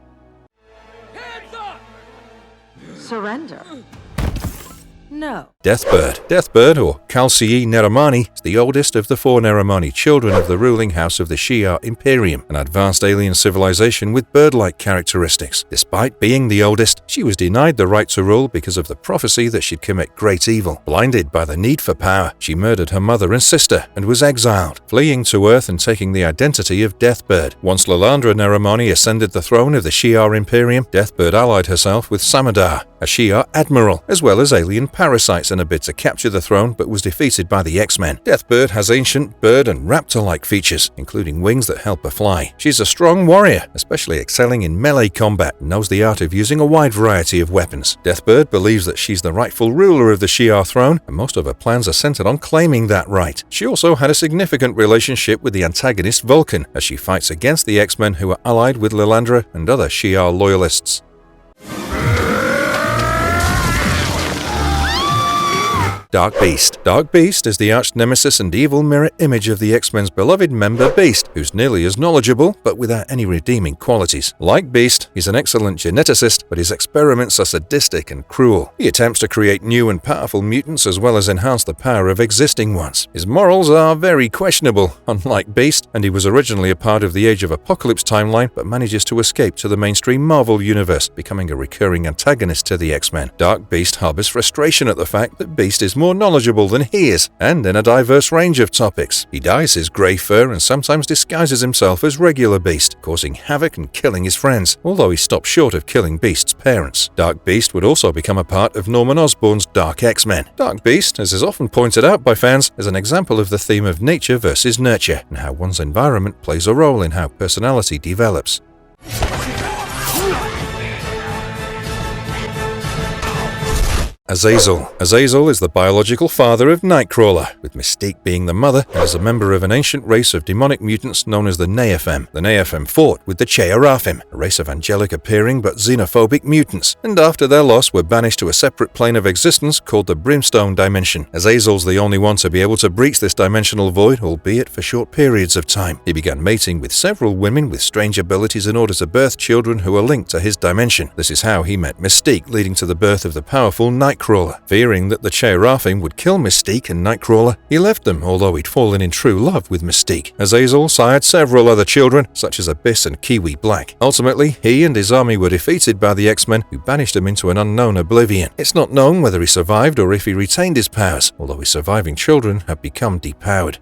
Surrender. No. Deathbird. Deathbird, or Calcii Neromani, is the oldest of the 4 Neromani children of the ruling house of the Shi'ar Imperium, an advanced alien civilization with bird-like characteristics. Despite being the oldest, she was denied the right to rule because of the prophecy that she'd commit great evil. Blinded by the need for power, she murdered her mother and sister and was exiled, fleeing to Earth and taking the identity of Deathbird. Once Lilandra Neromani ascended the throne of the Shi'ar Imperium, Deathbird allied herself with Samadar, a Shi'ar admiral, as well as alien parasites in a bid to capture the throne, but was defeated by the X-Men. Deathbird has ancient bird and raptor-like features, including wings that help her fly. She's a strong warrior, especially excelling in melee combat, and knows the art of using a wide variety of weapons. Deathbird believes that she's the rightful ruler of the Shi'ar throne, and most of her plans are centered on claiming that right. She also had a significant relationship with the antagonist Vulcan, as she fights against the X-Men who are allied with Lilandra and other Shi'ar loyalists. Dark Beast. Dark Beast is the arch-nemesis and evil mirror image of the X-Men's beloved member Beast, who's nearly as knowledgeable, but without any redeeming qualities. Like Beast, he's an excellent geneticist, but his experiments are sadistic and cruel. He attempts to create new and powerful mutants as well as enhance the power of existing ones. His morals are very questionable, unlike Beast, and he was originally a part of the Age of Apocalypse timeline, but manages to escape to the mainstream Marvel universe, becoming a recurring antagonist to the X-Men. Dark Beast harbors frustration at the fact that Beast is more knowledgeable than he is, and in a diverse range of topics. He dyes his grey fur and sometimes disguises himself as regular Beast, causing havoc and killing his friends, although he stopped short of killing Beast's parents. Dark Beast would also become a part of Norman Osborn's Dark X-Men. Dark Beast, as is often pointed out by fans, is an example of the theme of nature versus nurture, and how one's environment plays a role in how personality develops. Azazel. Azazel is the biological father of Nightcrawler, with Mystique being the mother, and is a member of an ancient race of demonic mutants known as the Nephim. The Nephim fought with the Che'Araphim, a race of angelic-appearing but xenophobic mutants, and after their loss were banished to a separate plane of existence called the Brimstone Dimension. Azazel's the only one to be able to breach this dimensional void, albeit for short periods of time. He began mating with several women with strange abilities in order to birth children who are linked to his dimension. This is how he met Mystique, leading to the birth of the powerful Nightcrawler. Fearing that the Che'Araphim would kill Mystique and Nightcrawler, he left them, although he'd fallen in true love with Mystique. Azazel sired several other children, such as Abyss and Kiwi Black. Ultimately, he and his army were defeated by the X-Men, who banished him into an unknown oblivion. It's not known whether he survived or if he retained his powers, although his surviving children have become depowered.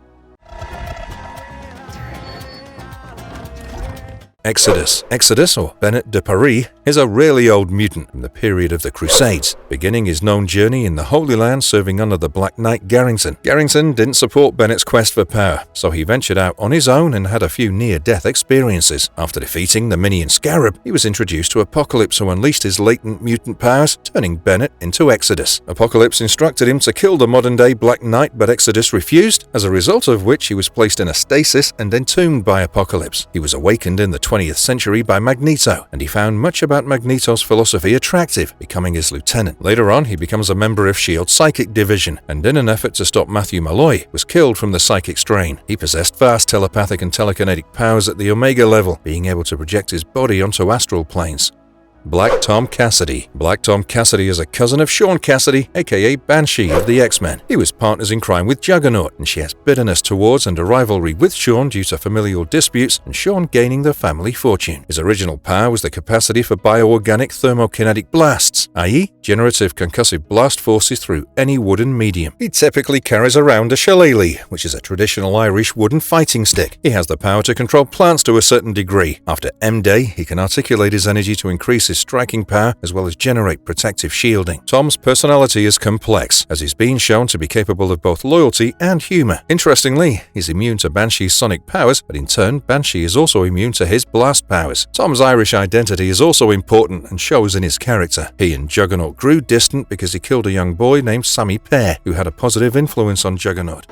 Exodus. Exodus, or Bennett de Paris, is a really old mutant from the period of the Crusades, beginning his known journey in the Holy Land serving under the Black Knight Garrington. Garrington didn't support Bennett's quest for power, so he ventured out on his own and had a few near-death experiences. After defeating the Minion Scarab, he was introduced to Apocalypse, who unleashed his latent mutant powers, turning Bennett into Exodus. Apocalypse instructed him to kill the modern-day Black Knight, but Exodus refused, as a result of which he was placed in a stasis and entombed by Apocalypse. He was awakened in the 20th century by Magneto, and he found much about Magneto's philosophy attractive, becoming his lieutenant. Later on, he becomes a member of S.H.I.E.L.D.'s Psychic Division, and in an effort to stop Matthew Malloy, was killed from the psychic strain. He possessed vast telepathic and telekinetic powers at the Omega level, being able to project his body onto astral planes. Black Tom Cassidy. Black Tom Cassidy is a cousin of Sean Cassidy, aka Banshee of the X-Men. He was partners in crime with Juggernaut, and she has bitterness towards and a rivalry with Sean due to familial disputes and Sean gaining the family fortune. His original power was the capacity for bioorganic thermokinetic blasts, i.e. generative concussive blast forces through any wooden medium. He typically carries around a shillelagh, which is a traditional Irish wooden fighting stick. He has the power to control plants to a certain degree. After M-Day, he can articulate his energy to increase his striking power as well as generate protective shielding. Tom's personality is complex, as he's been shown to be capable of both loyalty and humor. Interestingly, he's immune to Banshee's sonic powers, but in turn, Banshee is also immune to his blast powers. Tom's Irish identity is also important and shows in his character. He and Juggernaut grew distant because he killed a young boy named Sammy Pear, who had a positive influence on Juggernaut.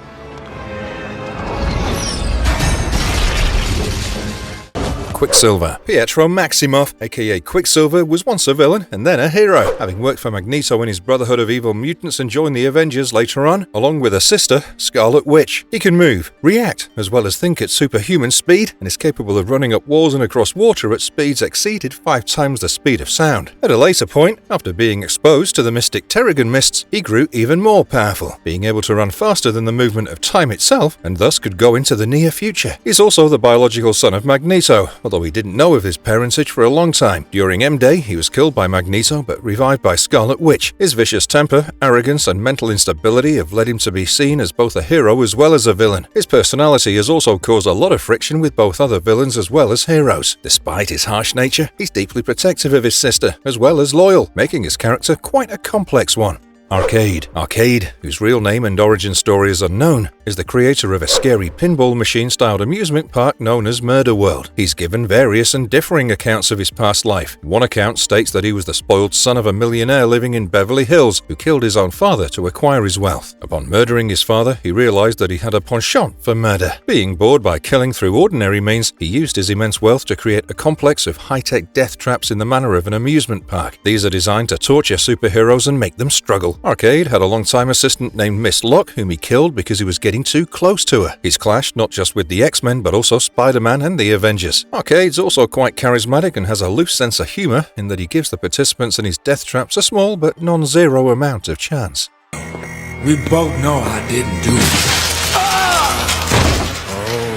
Quicksilver. Pietro Maximoff, aka Quicksilver, was once a villain and then a hero, having worked for Magneto in his Brotherhood of Evil Mutants and joined the Avengers later on, along with a sister, Scarlet Witch. He can move, react, as well as think at superhuman speed, and is capable of running up walls and across water at speeds exceeded 5 times the speed of sound. At a later point, after being exposed to the mystic Terrigen mists, he grew even more powerful, being able to run faster than the movement of time itself, and thus could go into the near future. He's also the biological son of Magneto, although he didn't know of his parentage for a long time. During M-Day, he was killed by Magneto but revived by Scarlet Witch. His vicious temper, arrogance, and mental instability have led him to be seen as both a hero as well as a villain. His personality has also caused a lot of friction with both other villains as well as heroes. Despite his harsh nature, he's deeply protective of his sister, as well as loyal, making his character quite a complex one. Arcade. Arcade, whose real name and origin story is unknown, is the creator of a scary pinball machine-styled amusement park known as Murder World. He's given various and differing accounts of his past life. One account states that he was the spoiled son of a millionaire living in Beverly Hills who killed his own father to acquire his wealth. Upon murdering his father, he realized that he had a penchant for murder. Being bored by killing through ordinary means, he used his immense wealth to create a complex of high-tech death traps in the manner of an amusement park. These are designed to torture superheroes and make them struggle. Arcade had a long-time assistant named Miss Locke, whom he killed because he was getting too close to her. He's clashed not just with the X-Men but also Spider-Man and the Avengers. Arcade's also quite charismatic and has a loose sense of humor in that he gives the participants in his death traps a small but non-zero amount of chance. We both know I didn't do it.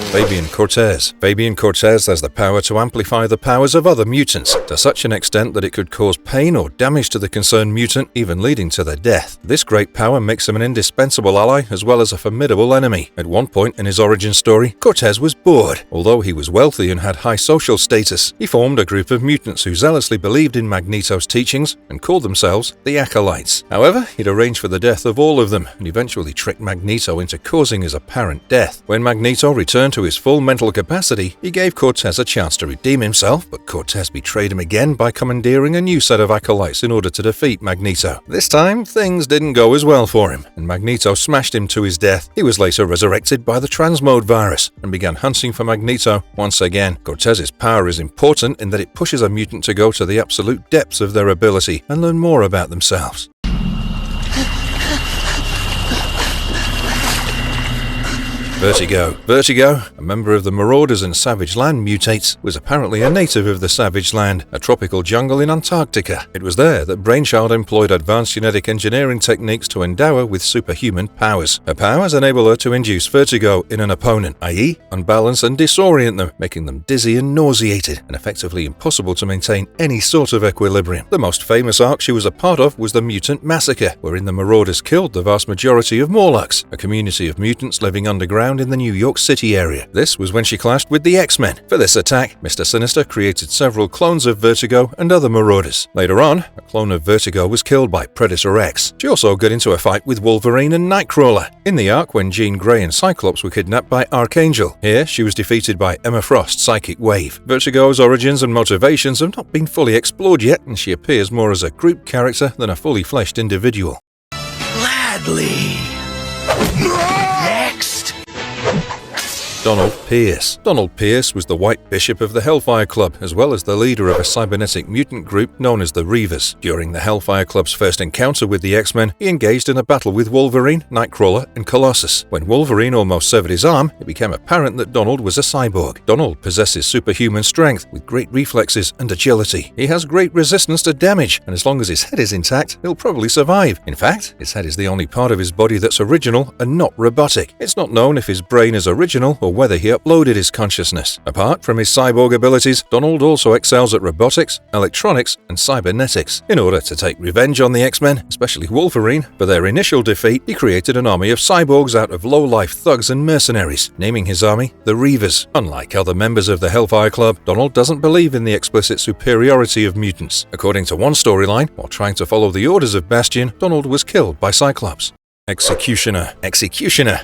Fabian Cortez. Fabian Cortez has the power to amplify the powers of other mutants, to such an extent that it could cause pain or damage to the concerned mutant, even leading to their death. This great power makes him an indispensable ally as well as a formidable enemy. At one point in his origin story, Cortez was bored. Although he was wealthy and had high social status, he formed a group of mutants who zealously believed in Magneto's teachings and called themselves the Acolytes. However, he'd arranged for the death of all of them and eventually tricked Magneto into causing his apparent death. When Magneto returned to his full mental capacity, he gave Cortez a chance to redeem himself, but Cortez betrayed him again by commandeering a new set of acolytes in order to defeat Magneto. This time, things didn't go as well for him, and Magneto smashed him to his death. He was later resurrected by the transmode virus and began hunting for Magneto once again. Cortez's power is important in that it pushes a mutant to go to the absolute depths of their ability and learn more about themselves. Vertigo. Vertigo, a member of the Marauders and Savage Land mutates, was apparently a native of the Savage Land, a tropical jungle in Antarctica. It was there that Brainchild employed advanced genetic engineering techniques to endow her with superhuman powers. Her powers enable her to induce vertigo in an opponent, i.e., unbalance and disorient them, making them dizzy and nauseated, and effectively impossible to maintain any sort of equilibrium. The most famous arc she was a part of was the Mutant Massacre, wherein the Marauders killed the vast majority of Morlocks, a community of mutants living underground in the New York City area. This was when she clashed with the X-Men. For this attack, Mr. Sinister created several clones of Vertigo and other Marauders. Later on, a clone of Vertigo was killed by Predator X. She also got into a fight with Wolverine and Nightcrawler. In the arc when Jean Grey and Cyclops were kidnapped by Archangel, here she was defeated by Emma Frost's Psychic Wave. Vertigo's origins and motivations have not been fully explored yet, and she appears more as a group character than a fully fleshed individual. Gladly. Next. Donald Pierce. Donald Pierce was the White Bishop of the Hellfire Club, as well as the leader of a cybernetic mutant group known as the Reavers. During the Hellfire Club's first encounter with the X-Men, he engaged in a battle with Wolverine, Nightcrawler, and Colossus. When Wolverine almost severed his arm, it became apparent that Donald was a cyborg. Donald possesses superhuman strength, with great reflexes and agility. He has great resistance to damage, and as long as his head is intact, he'll probably survive. In fact, his head is the only part of his body that's original and not robotic. It's not known if his brain is original or whether he uploaded his consciousness. Apart from his cyborg abilities, Donald also excels at robotics, electronics, and cybernetics. In order to take revenge on the X-Men, especially Wolverine, for their initial defeat, he created an army of cyborgs out of low-life thugs and mercenaries, naming his army the Reavers. Unlike other members of the Hellfire Club, Donald doesn't believe in the explicit superiority of mutants. According to one storyline, while trying to follow the orders of Bastion, Donald was killed by Cyclops. Executioner,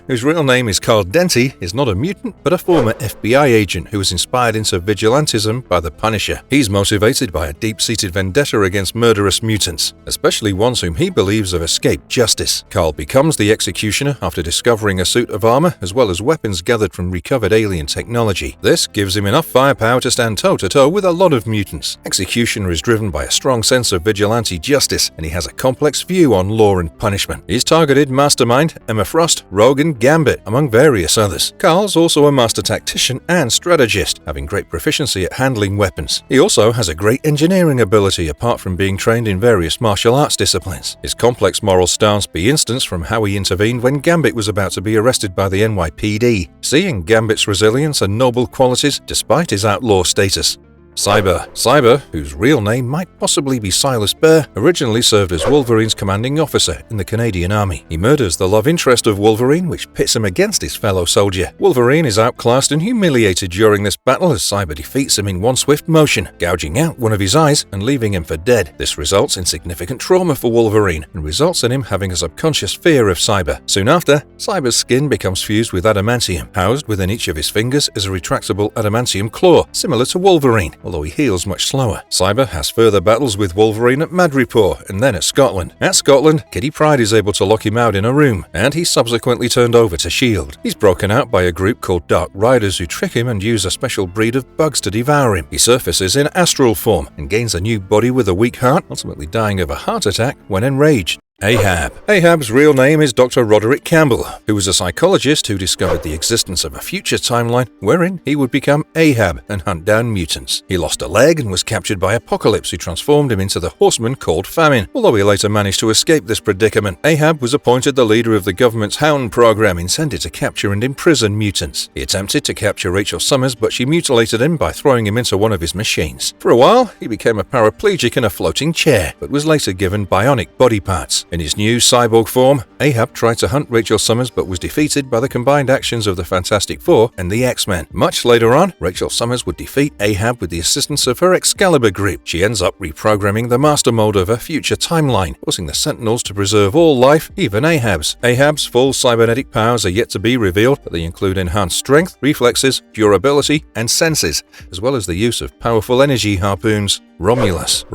whose real name is Carl Denty, is not a mutant but a former FBI agent who was inspired into vigilantism by the Punisher. He's motivated by a deep-seated vendetta against murderous mutants, especially ones whom he believes have escaped justice. Carl becomes the Executioner after discovering a suit of armor as well as weapons gathered from recovered alien technology. This gives him enough firepower to stand toe-to-toe with a lot of mutants. Executioner is driven by a strong sense of vigilante justice, and he has a complex view on law and punishment. He's targeted Mastermind, Emma Frost, Rogue, and Gambit, among various others. Carl's also a master tactician and strategist, having great proficiency at handling weapons. He also has a great engineering ability apart from being trained in various martial arts disciplines. His complex moral stance be instanced from how he intervened when Gambit was about to be arrested by the NYPD, seeing Gambit's resilience and noble qualities despite his outlaw status. Cyber, whose real name might possibly be Silas Burr, originally served as Wolverine's commanding officer in the Canadian Army. He murders the love interest of Wolverine, which pits him against his fellow soldier. Wolverine is outclassed and humiliated during this battle as Cyber defeats him in one swift motion, gouging out one of his eyes and leaving him for dead. This results in significant trauma for Wolverine and results in him having a subconscious fear of Cyber. Soon after, Cyber's skin becomes fused with adamantium. Housed within each of his fingers is a retractable adamantium claw, similar to Wolverine, although he heals much slower. Cyber has further battles with Wolverine at Madripoor and then at Scotland. At Scotland, Kitty Pryde is able to lock him out in a room, and he's subsequently turned over to S.H.I.E.L.D. He's broken out by a group called Dark Riders who trick him and use a special breed of bugs to devour him. He surfaces in astral form and gains a new body with a weak heart, ultimately dying of a heart attack when enraged. Ahab's real name is Dr. Roderick Campbell, who was a psychologist who discovered the existence of a future timeline wherein he would become Ahab and hunt down mutants. He lost a leg and was captured by Apocalypse, who transformed him into the horseman called Famine. Although he later managed to escape this predicament, Ahab was appointed the leader of the government's Hound program intended to capture and imprison mutants. He attempted to capture Rachel Summers, but she mutilated him by throwing him into one of his machines. For a while, he became a paraplegic in a floating chair, but was later given bionic body parts. In his new cyborg form, Ahab tried to hunt Rachel Summers but was defeated by the combined actions of the Fantastic Four and the X-Men. Much later on, Rachel Summers would defeat Ahab with the assistance of her Excalibur group. She ends up reprogramming the master mode of her future timeline, forcing the Sentinels to preserve all life, even Ahab's. Ahab's full cybernetic powers are yet to be revealed, but they include enhanced strength, reflexes, durability, and senses, as well as the use of powerful energy harpoons. Romulus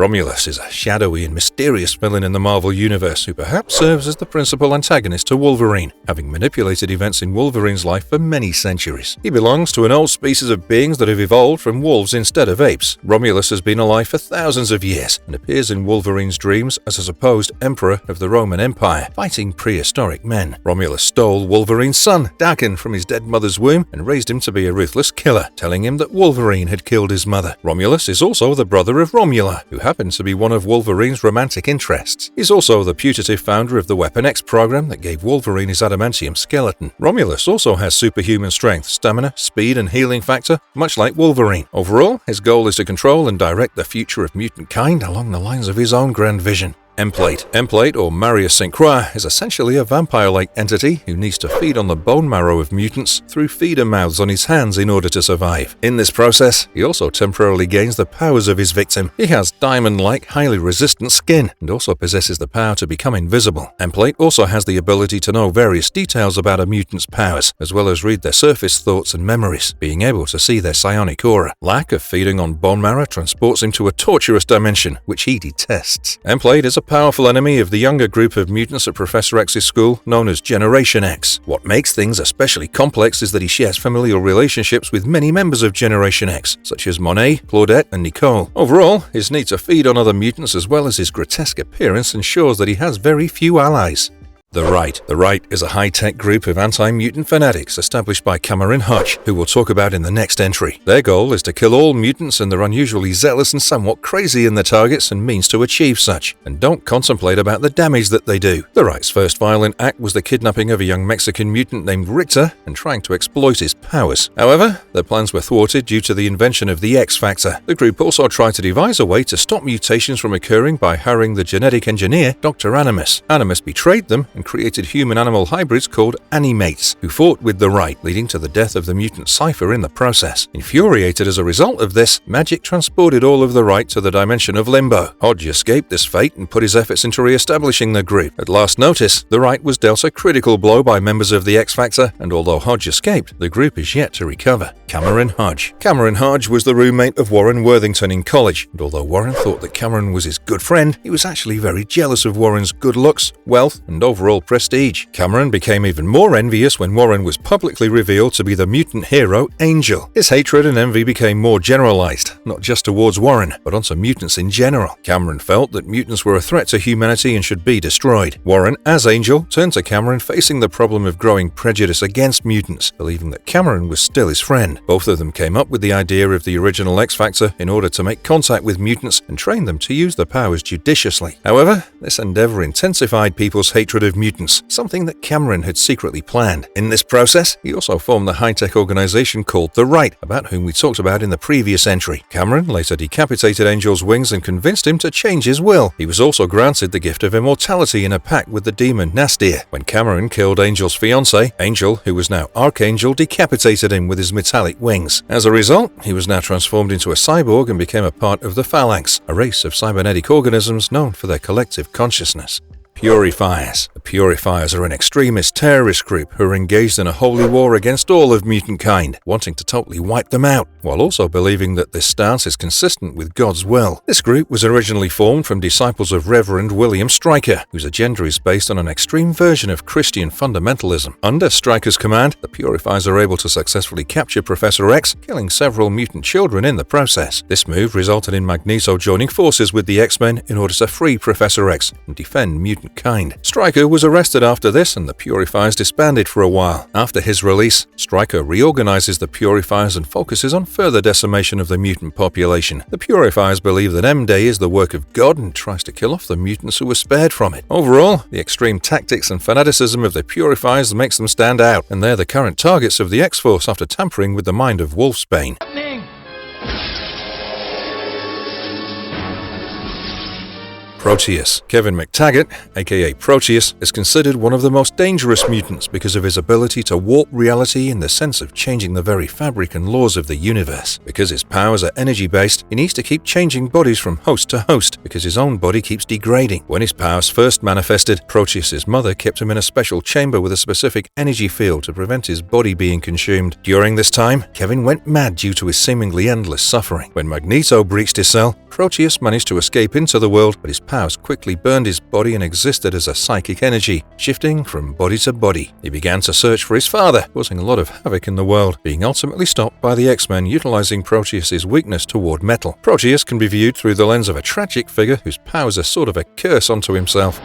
is a shadowy and mysterious villain in the Marvel Universe who perhaps serves as the principal antagonist to Wolverine, having manipulated events in Wolverine's life for many centuries. He belongs to an old species of beings that have evolved from wolves instead of apes. Romulus has been alive for thousands of years and appears in Wolverine's dreams as a supposed emperor of the Roman Empire, fighting prehistoric men. Romulus stole Wolverine's son, Dagon, from his dead mother's womb and raised him to be a ruthless killer, telling him that Wolverine had killed his mother. Romulus is also the brother of Romula, who happens to be one of Wolverine's romantic interests. He's also the putative founder of the Weapon X program that gave Wolverine his adamantium skeleton. Romulus also has superhuman strength, stamina, speed, and healing factor, much like Wolverine. Overall, his goal is to control and direct the future of mutant kind along the lines of his own grand vision. Emplate, or Marius St. Croix, is essentially a vampire-like entity who needs to feed on the bone marrow of mutants through feeder mouths on his hands in order to survive. In this process, he also temporarily gains the powers of his victim. He has diamond-like, highly resistant skin, and also possesses the power to become invisible. Emplate also has the ability to know various details about a mutant's powers, as well as read their surface thoughts and memories, being able to see their psionic aura. Lack of feeding on bone marrow transports him to a torturous dimension, which he detests. Emplate is a powerful enemy of the younger group of mutants at Professor X's school, known as Generation X. What makes things especially complex is that he shares familial relationships with many members of Generation X, such as Monet, Claudette, and Nicole. Overall, his need to feed on other mutants as well as his grotesque appearance ensures that he has very few allies. The Right is a high-tech group of anti-mutant fanatics established by Cameron Hutch, who we'll talk about in the next entry. Their goal is to kill all mutants, and they're unusually zealous and somewhat crazy in their targets and means to achieve such, and don't contemplate about the damage that they do. The Right's first violent act was the kidnapping of a young Mexican mutant named Richter and trying to exploit his powers. However, their plans were thwarted due to the invention of the X Factor. The group also tried to devise a way to stop mutations from occurring by hiring the genetic engineer Dr. Animus. Animus betrayed them and created human-animal hybrids called animates, who fought with the Right, leading to the death of the mutant Cypher in the process. Infuriated as a result of this, magic transported all of the Right to the dimension of Limbo. Hodge escaped this fate and put his efforts into re-establishing the group. At last notice, the Right was dealt a critical blow by members of the X-Factor, and although Hodge escaped, the group is yet to recover. Cameron Hodge. Cameron Hodge was the roommate of Warren Worthington in college, and although Warren thought that Cameron was his good friend, he was actually very jealous of Warren's good looks, wealth, and overall prestige. Cameron became even more envious when Warren was publicly revealed to be the mutant hero Angel. His hatred and envy became more generalized, not just towards Warren, but onto mutants in general. Cameron felt that mutants were a threat to humanity and should be destroyed. Warren, as Angel, turned to Cameron facing the problem of growing prejudice against mutants, believing that Cameron was still his friend. Both of them came up with the idea of the original X-Factor in order to make contact with mutants and train them to use their powers judiciously. However, this endeavor intensified people's hatred of mutants, something that Cameron had secretly planned. In this process, he also formed the high-tech organization called the Right, about whom we talked about in the previous entry. Cameron later decapitated Angel's wings and convinced him to change his will. He was also granted the gift of immortality in a pact with the demon Nastir. When Cameron killed Angel's fiancée, Angel, who was now Archangel, decapitated him with his metallic wings. As a result, he was now transformed into a cyborg and became a part of the Phalanx, a race of cybernetic organisms known for their collective consciousness. Purifiers. The Purifiers are an extremist terrorist group who are engaged in a holy war against all of mutant kind, wanting to totally wipe them out, while also believing that this stance is consistent with God's will. This group was originally formed from disciples of Reverend William Stryker, whose agenda is based on an extreme version of Christian fundamentalism. Under Stryker's command, the Purifiers are able to successfully capture Professor X, killing several mutant children in the process. This move resulted in Magneto joining forces with the X-Men in order to free Professor X and defend mutant kind. Stryker was arrested after this, and the Purifiers disbanded for a while. After his release, Stryker reorganizes the Purifiers and focuses on further decimation of the mutant population. The Purifiers believe that M-Day is the work of God and tries to kill off the mutants who were spared from it. Overall, the extreme tactics and fanaticism of the Purifiers makes them stand out, and they're the current targets of the X-Force after tampering with the mind of Wolfsbane. Proteus. Kevin McTaggart, aka Proteus, is considered one of the most dangerous mutants because of his ability to warp reality in the sense of changing the very fabric and laws of the universe. Because his powers are energy-based, he needs to keep changing bodies from host to host because his own body keeps degrading. When his powers first manifested, Proteus's mother kept him in a special chamber with a specific energy field to prevent his body being consumed. During this time, Kevin went mad due to his seemingly endless suffering. When Magneto breached his cell, Proteus managed to escape into the world, but his powers quickly burned his body and existed as a psychic energy, shifting from body to body. He began to search for his father, causing a lot of havoc in the world, being ultimately stopped by the X-Men utilizing Proteus's weakness toward metal. Proteus can be viewed through the lens of a tragic figure whose powers are sort of a curse onto himself.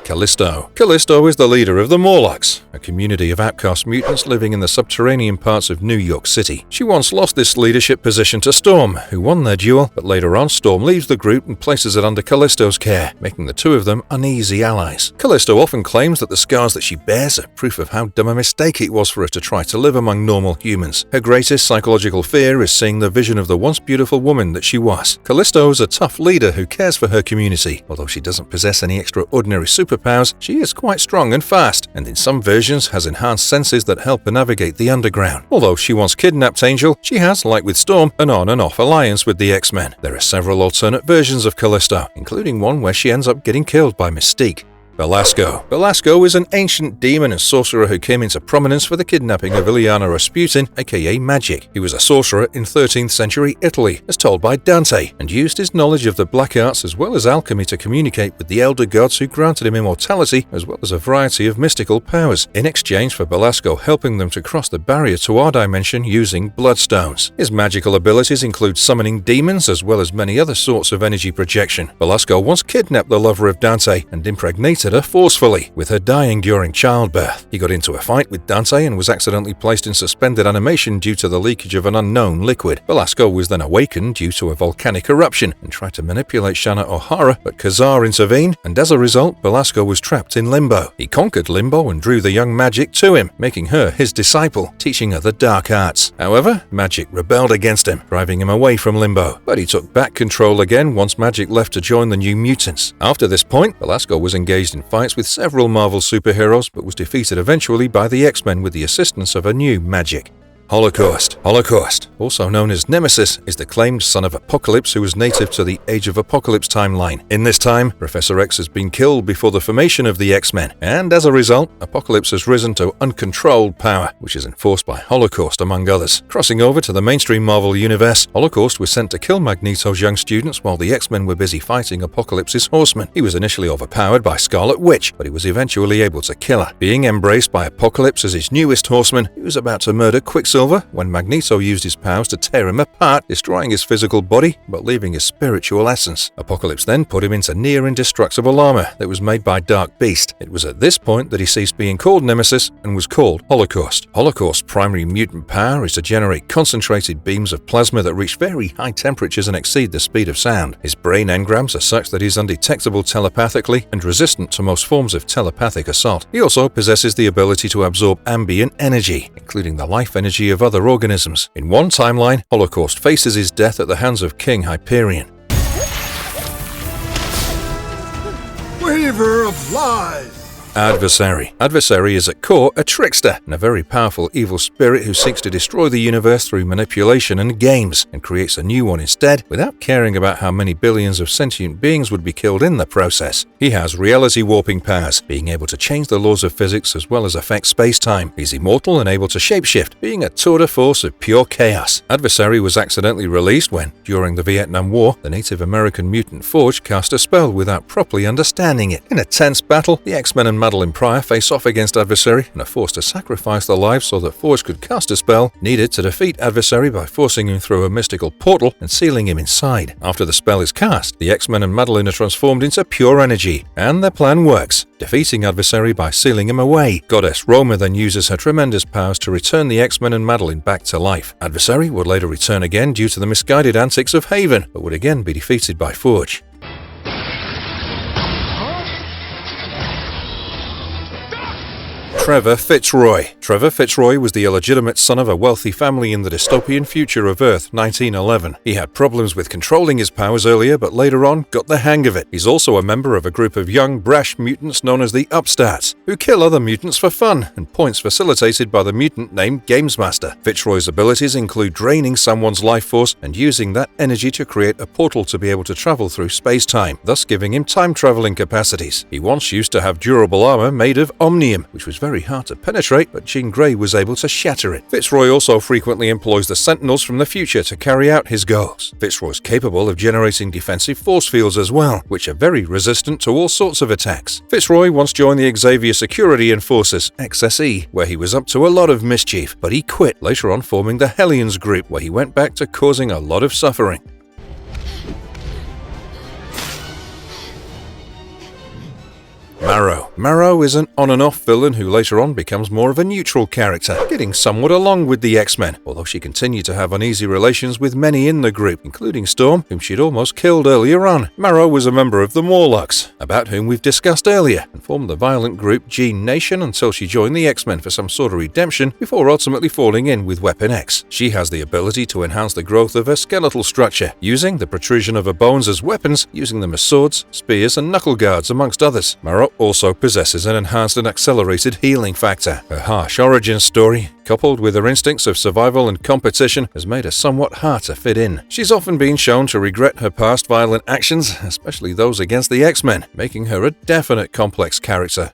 Callisto. Callisto is the leader of the Morlocks, a community of outcast mutants living in the subterranean parts of New York City. She once lost this leadership position to Storm, who won their duel, but later on Storm leaves the group and places it under Callisto's care, making the two of them uneasy allies. Callisto often claims that the scars that she bears are proof of how dumb a mistake it was for her to try to live among normal humans. Her greatest psychological fear is seeing the vision of the once beautiful woman that she was. Callisto is a tough leader who cares for her community. Although she doesn't possess any extraordinary superpowers, she is quite strong and fast, and in some versions has enhanced senses that help her navigate the underground. Although she once kidnapped Angel, she has, like with Storm, an on and off alliance with the X-Men. There are several alternate versions of Callisto, including one where she ends up getting killed by Mystique. Belasco. Belasco is an ancient demon and sorcerer who came into prominence for the kidnapping of Ileana Rasputin, aka Magic. He was a sorcerer in 13th century Italy, as told by Dante, and used his knowledge of the black arts as well as alchemy to communicate with the elder gods who granted him immortality as well as a variety of mystical powers, in exchange for Belasco helping them to cross the barrier to our dimension using bloodstones. His magical abilities include summoning demons as well as many other sorts of energy projection. Belasco once kidnapped the lover of Dante and impregnated her forcefully, with her dying during childbirth. He got into a fight with Dante and was accidentally placed in suspended animation due to the leakage of an unknown liquid. Velasco was then awakened due to a volcanic eruption and tried to manipulate Shanna O'Hara, but Kazar intervened, and as a result, Velasco was trapped in Limbo. He conquered Limbo and drew the young Magic to him, making her his disciple, teaching her the dark arts. However, Magic rebelled against him, driving him away from Limbo, but he took back control again once Magic left to join the New Mutants. After this point, Velasco was engaged in fights with several Marvel superheroes, but was defeated eventually by the X-Men with the assistance of a new Magic. Holocaust. Holocaust, also known as Nemesis, is the claimed son of Apocalypse who was native to the Age of Apocalypse timeline. In this time, Professor X has been killed before the formation of the X-Men, and as a result, Apocalypse has risen to uncontrolled power, which is enforced by Holocaust among others. Crossing over to the mainstream Marvel universe, Holocaust was sent to kill Magneto's young students while the X-Men were busy fighting Apocalypse's horsemen. He was initially overpowered by Scarlet Witch, but he was eventually able to kill her. Being embraced by Apocalypse as his newest horseman, he was about to murder Quicksilver when Magneto used his powers to tear him apart, destroying his physical body but leaving his spiritual essence. Apocalypse then put him into near indestructible armor that was made by Dark Beast. It was at this point that he ceased being called Nemesis and was called Holocaust. Holocaust's primary mutant power is to generate concentrated beams of plasma that reach very high temperatures and exceed the speed of sound. His brain engrams are such that he's undetectable telepathically and resistant to most forms of telepathic assault. He also possesses the ability to absorb ambient energy, including the life energy of other organisms. In one timeline, Holocaust faces his death at the hands of King Hyperion. Weaver of lies! Adversary. Adversary is at core a trickster and a very powerful evil spirit who seeks to destroy the universe through manipulation and games, and creates a new one instead without caring about how many billions of sentient beings would be killed in the process. He has reality warping powers, being able to change the laws of physics as well as affect space-time. He's immortal and able to shapeshift, being a tour de force of pure chaos. Adversary was accidentally released when, during the Vietnam War, the Native American mutant Forge cast a spell without properly understanding it. In a tense battle, the X-Men and Madeline Pryor face off against Adversary and are forced to sacrifice their lives so that Forge could cast a spell needed to defeat Adversary by forcing him through a mystical portal and sealing him inside. After the spell is cast, the X-Men and Madeline are transformed into pure energy, and their plan works, defeating Adversary by sealing him away. Goddess Roma then uses her tremendous powers to return the X-Men and Madeline back to life. Adversary would later return again due to the misguided antics of Haven, but would again be defeated by Forge. Trevor Fitzroy. Trevor Fitzroy was the illegitimate son of a wealthy family in the dystopian future of Earth 1911. He had problems with controlling his powers earlier, but later on got the hang of it. He's also a member of a group of young, brash mutants known as the Upstarts, who kill other mutants for fun, and points facilitated by the mutant named Gamesmaster. Fitzroy's abilities include draining someone's life force and using that energy to create a portal to be able to travel through space-time, thus giving him time-traveling capacities. He once used to have durable armor made of omnium, which was very hard to penetrate, but Jean Grey was able to shatter it. Fitzroy also frequently employs the Sentinels from the future to carry out his goals. Fitzroy's capable of generating defensive force fields as well, which are very resistant to all sorts of attacks. Fitzroy once joined the Xavier Security Enforcers, XSE, where he was up to a lot of mischief, but he quit, later on forming the Hellions group, where he went back to causing a lot of suffering. Marrow. Marrow is an on-and-off villain who later on becomes more of a neutral character, getting somewhat along with the X-Men, although she continued to have uneasy relations with many in the group, including Storm, whom she'd almost killed earlier on. Marrow was a member of the Morlocks, about whom we've discussed earlier, and formed the violent group Gene Nation until she joined the X-Men for some sort of redemption before ultimately falling in with Weapon X. She has the ability to enhance the growth of her skeletal structure, using the protrusion of her bones as weapons, using them as swords, spears, and knuckle guards, amongst others. Marrow also possesses an enhanced and accelerated healing factor. Her harsh origin story, coupled with her instincts of survival and competition, has made her somewhat hard to fit in. She's often been shown to regret her past violent actions, especially those against the X-Men, making her a definite complex character.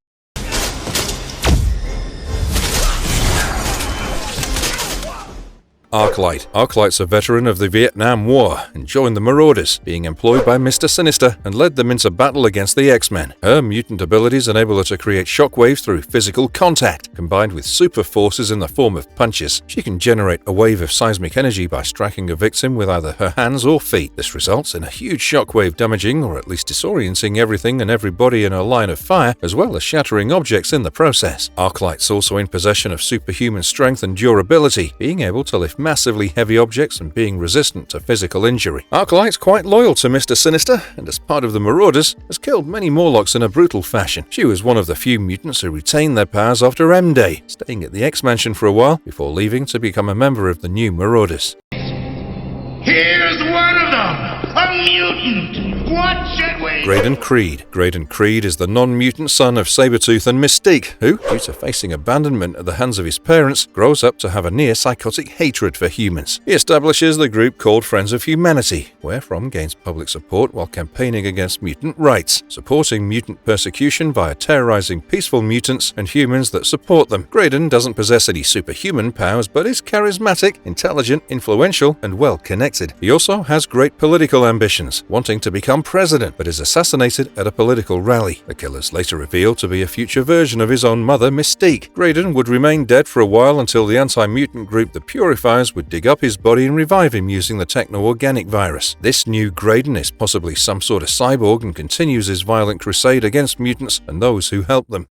Arclight. Arclight's a veteran of the Vietnam War and joined the Marauders, being employed by Mr. Sinister and led them into battle against the X-Men. Her mutant abilities enable her to create shockwaves through physical contact, combined with super forces in the form of punches. She can generate a wave of seismic energy by striking a victim with either her hands or feet. This results in a huge shockwave damaging or at least disorienting everything and everybody in her line of fire, as well as shattering objects in the process. Arclight's also in possession of superhuman strength and durability, being able to lift massively heavy objects and being resistant to physical injury. Arclight's quite loyal to Mr. Sinister, and as part of the Marauders, has killed many Morlocks in a brutal fashion. She was one of the few mutants who retained their powers after M-Day, staying at the X-Mansion for a while before leaving to become a member of the new Marauders. Here's one of them! A mutant! What should we... Graydon Creed. Graydon Creed is the non-mutant son of Sabretooth and Mystique, who, due to facing abandonment at the hands of his parents, grows up to have a near-psychotic hatred for humans. He establishes the group called Friends of Humanity, wherefrom gains public support while campaigning against mutant rights, supporting mutant persecution via terrorizing peaceful mutants and humans that support them. Graydon doesn't possess any superhuman powers, but is charismatic, intelligent, influential, and well-connected. He also has great political ambitions, wanting to become president, but is assassinated at a political rally. The killers later reveal to be a future version of his own mother, Mystique. Graydon would remain dead for a while until the anti-mutant group The Purifiers would dig up his body and revive him using the techno-organic virus. This new Graydon is possibly some sort of cyborg and continues his violent crusade against mutants and those who help them.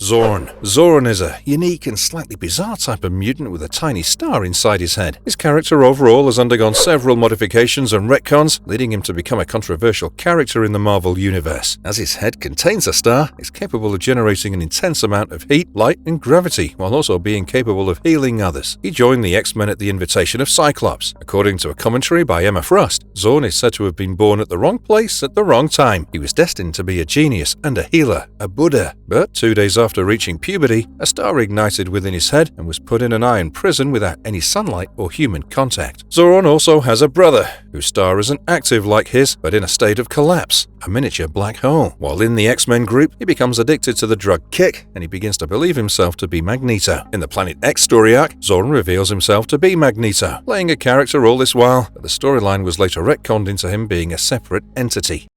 Zorn. Zorn is a unique and slightly bizarre type of mutant with a tiny star inside his head. His character overall has undergone several modifications and retcons, leading him to become a controversial character in the Marvel Universe. As his head contains a star, it's capable of generating an intense amount of heat, light, and gravity, while also being capable of healing others. He joined the X-Men at the invitation of Cyclops. According to a commentary by Emma Frost, Zorn is said to have been born at the wrong place at the wrong time. He was destined to be a genius and a healer, a Buddha. But 2 days after reaching puberty, a star ignited within his head and was put in an iron prison without any sunlight or human contact. Zorn also has a brother, whose star isn't active like his, but in a state of collapse, a miniature black hole. While in the X-Men group, he becomes addicted to the drug kick, and he begins to believe himself to be Magneto. In the Planet X story arc, Zorn reveals himself to be Magneto, playing a character all this while, but the storyline was later retconned into him being a separate entity.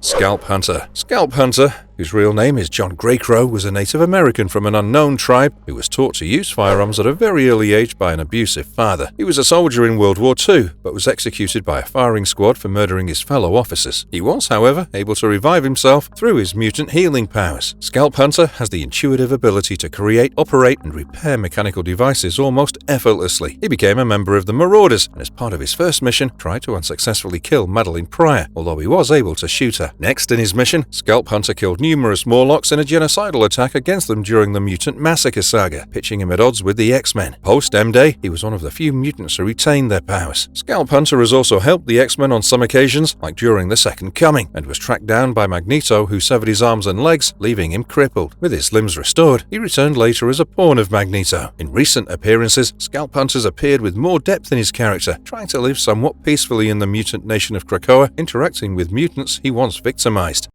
Scalp Hunter. Scalp Hunter, whose real name is John Greycrow, was a Native American from an unknown tribe who was taught to use firearms at a very early age by an abusive father. He was a soldier in World War II, but was executed by a firing squad for murdering his fellow officers. He was, however, able to revive himself through his mutant healing powers. Scalp Hunter has the intuitive ability to create, operate, and repair mechanical devices almost effortlessly. He became a member of the Marauders, and as part of his first mission, tried to unsuccessfully kill Madeline Pryor, although he was able to shoot her. Next in his mission, Scalp Hunter killed numerous Morlocks in a genocidal attack against them during the Mutant Massacre saga, pitching him at odds with the X-Men. Post M-Day, he was one of the few mutants who retained their powers. Scalp Hunter has also helped the X-Men on some occasions, like during the Second Coming, and was tracked down by Magneto, who severed his arms and legs, leaving him crippled. With his limbs restored, he returned later as a pawn of Magneto. In recent appearances, Scalp Hunter's appeared with more depth in his character, trying to live somewhat peacefully in the mutant nation of Krakoa, interacting with mutants he once victimized.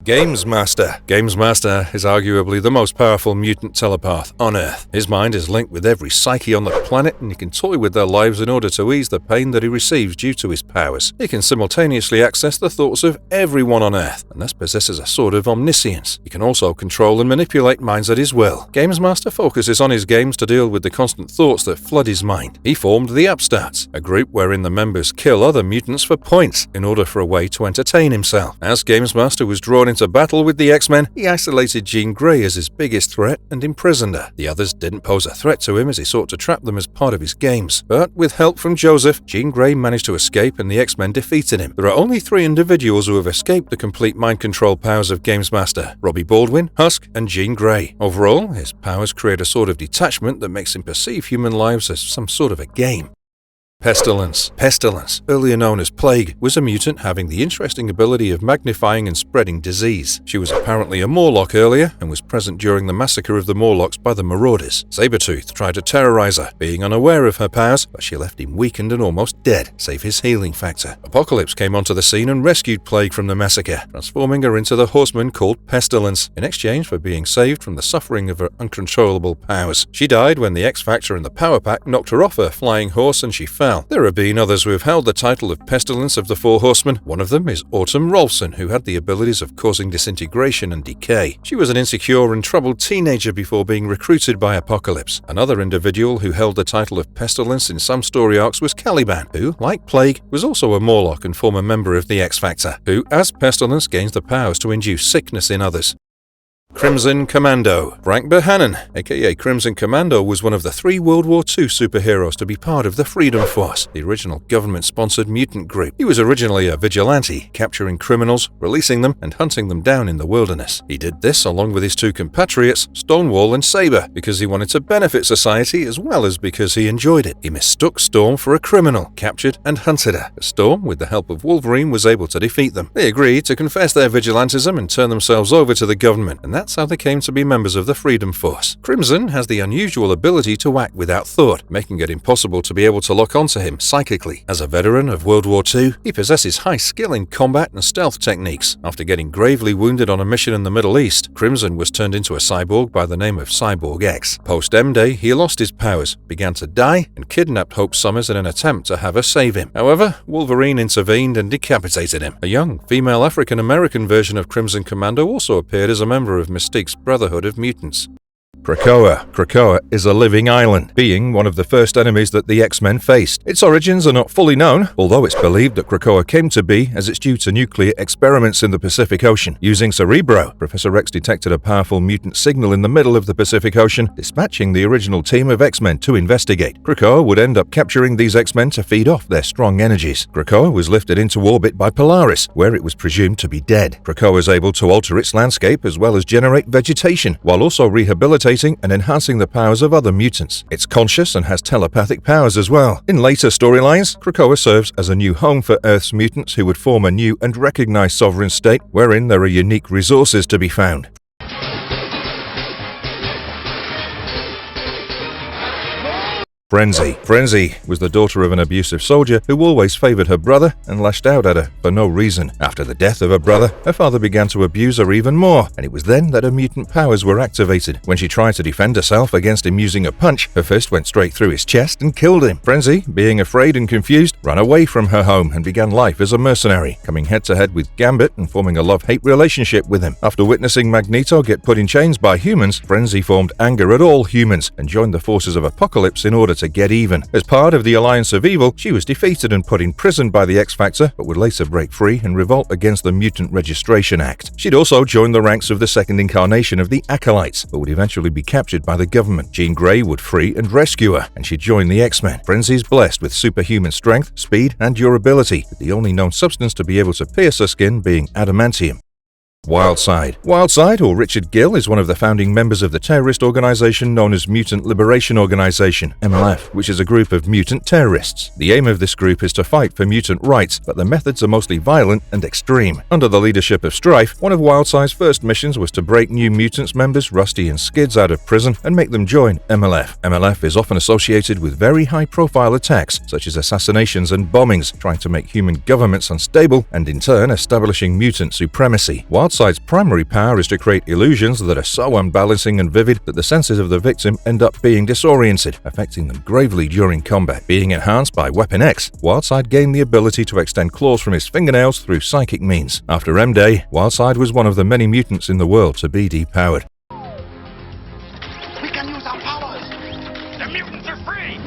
Games Master. Games Master is arguably the most powerful mutant telepath on Earth. His mind is linked with every psyche on the planet, and he can toy with their lives in order to ease the pain that he receives due to his powers. He can simultaneously access the thoughts of everyone on Earth, and thus possesses a sort of omniscience. He can also control and manipulate minds at his will. Games Master focuses on his games to deal with the constant thoughts that flood his mind. He formed the Upstarts, a group wherein the members kill other mutants for points, in order for a way to entertain himself. As Games Master was drawn into battle with the X-Men, he isolated Jean Grey as his biggest threat and imprisoned her. The others didn't pose a threat to him as he sought to trap them as part of his games. But with help from Joseph, Jean Grey managed to escape and the X-Men defeated him. There are only 3 individuals who have escaped the complete mind control powers of Games Master: Robbie Baldwin, Husk, and Jean Grey. Overall, his powers create a sort of detachment that makes him perceive human lives as some sort of a game. Pestilence. Pestilence, earlier known as Plague, was a mutant having the interesting ability of magnifying and spreading disease. She was apparently a Morlock earlier and was present during the massacre of the Morlocks by the Marauders. Sabretooth tried to terrorize her, being unaware of her powers, but she left him weakened and almost dead, save his healing factor. Apocalypse came onto the scene and rescued Plague from the massacre, transforming her into the horseman called Pestilence, in exchange for being saved from the suffering of her uncontrollable powers. She died when the X-Factor and the Power Pack knocked her off her flying horse and she fell. There have been others who have held the title of Pestilence of the Four Horsemen. One of them is Autumn Rolson, who had the abilities of causing disintegration and decay. She was an insecure and troubled teenager before being recruited by Apocalypse. Another individual who held the title of Pestilence in some story arcs was Caliban, who, like Plague, was also a Morlock and former member of the X-Factor, who, as Pestilence, gains the powers to induce sickness in others. Crimson Commando. Frank Bohannon, aka Crimson Commando, was one of the 3 World War II superheroes to be part of the Freedom Force, the original government-sponsored mutant group. He was originally a vigilante, capturing criminals, releasing them, and hunting them down in the wilderness. He did this along with his 2 compatriots, Stonewall and Saber, because he wanted to benefit society as well as because he enjoyed it. He mistook Storm for a criminal, captured and hunted her. But Storm, with the help of Wolverine, was able to defeat them. They agreed to confess their vigilantism and turn themselves over to the government, and that's how they came to be members of the Freedom Force. Crimson has the unusual ability to act without thought, making it impossible to be able to lock onto him psychically. As a veteran of World War II, he possesses high skill in combat and stealth techniques. After getting gravely wounded on a mission in the Middle East, Crimson was turned into a cyborg by the name of Cyborg X. Post-M-Day, he lost his powers, began to die, and kidnapped Hope Summers in an attempt to have her save him. However, Wolverine intervened and decapitated him. A young, female African-American version of Crimson Commando also appeared as a member of Mystique's Brotherhood of Mutants. Krakoa. Krakoa is a living island, being one of the first enemies that the X-Men faced. Its origins are not fully known, although it's believed that Krakoa came to be as it's due to nuclear experiments in the Pacific Ocean. Using Cerebro, Professor X detected a powerful mutant signal in the middle of the Pacific Ocean, dispatching the original team of X-Men to investigate. Krakoa would end up capturing these X-Men to feed off their strong energies. Krakoa was lifted into orbit by Polaris, where it was presumed to be dead. Krakoa is able to alter its landscape as well as generate vegetation, while also rehabilitating and enhancing the powers of other mutants. It's conscious and has telepathic powers as well. In later storylines, Krakoa serves as a new home for Earth's mutants who would form a new and recognized sovereign state wherein there are unique resources to be found. Frenzy. Frenzy was the daughter of an abusive soldier who always favored her brother and lashed out at her for no reason. After the death of her brother, her father began to abuse her even more, and it was then that her mutant powers were activated. When she tried to defend herself against him using a punch, her fist went straight through his chest and killed him. Frenzy, being afraid and confused, ran away from her home and began life as a mercenary, coming head-to-head with Gambit and forming a love-hate relationship with him. After witnessing Magneto get put in chains by humans, Frenzy formed anger at all humans and joined the forces of Apocalypse in order to get even. As part of the Alliance of Evil, she was defeated and put in prison by the X-Factor, but would later break free and revolt against the Mutant Registration Act. She'd also joined the ranks of the second incarnation of the Acolytes, but would eventually be captured by the government. Jean Grey would free and rescue her, and she'd join the X-Men. Frenzy is blessed with superhuman strength, speed, and durability, with the only known substance to be able to pierce her skin being adamantium. Wildside. Wildside, or Richard Gill, is one of the founding members of the terrorist organization known as Mutant Liberation Organization, MLF, which is a group of mutant terrorists. The aim of this group is to fight for mutant rights, but the methods are mostly violent and extreme. Under the leadership of Strife, one of Wildside's first missions was to break New Mutants members Rusty and Skids out of prison and make them join MLF. MLF is often associated with very high-profile attacks, such as assassinations and bombings, trying to make human governments unstable and in turn establishing mutant supremacy. Wildside's primary power is to create illusions that are so unbalancing and vivid that the senses of the victim end up being disoriented, affecting them gravely during combat. Being enhanced by Weapon X, Wildside gained the ability to extend claws from his fingernails through psychic means. After M-Day, Wildside was one of the many mutants in the world to be depowered. We can use our powers. The mutants are free.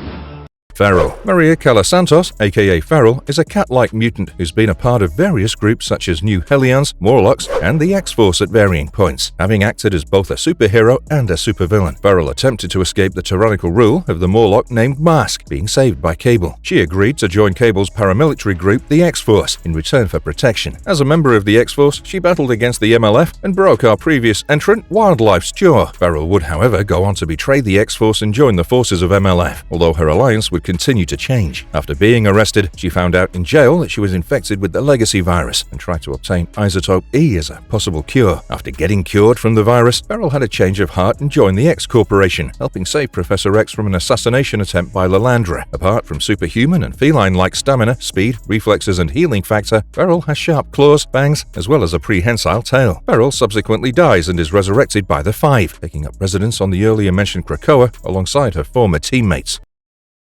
Feral. Maria Calasantos, aka Feral, is a cat-like mutant who's been a part of various groups such as New Hellions, Morlocks, and the X-Force at varying points, having acted as both a superhero and a supervillain. Feral attempted to escape the tyrannical rule of the Morlock named Mask, being saved by Cable. She agreed to join Cable's paramilitary group, the X-Force, in return for protection. As a member of the X-Force, she battled against the MLF and broke our previous entrant, Wildlife's jaw. Feral would, however, go on to betray the X-Force and join the forces of MLF, although her alliance would continued to change. After being arrested, she found out in jail that she was infected with the legacy virus and tried to obtain isotope E as a possible cure. After getting cured from the virus, Beryl had a change of heart and joined the X Corporation, helping save Professor X from an assassination attempt by Lalandra. Apart from superhuman and feline-like stamina, speed, reflexes, and healing factor, Beryl has sharp claws, fangs, as well as a prehensile tail. Beryl subsequently dies and is resurrected by the Five, taking up residence on the earlier mentioned Krakoa alongside her former teammates.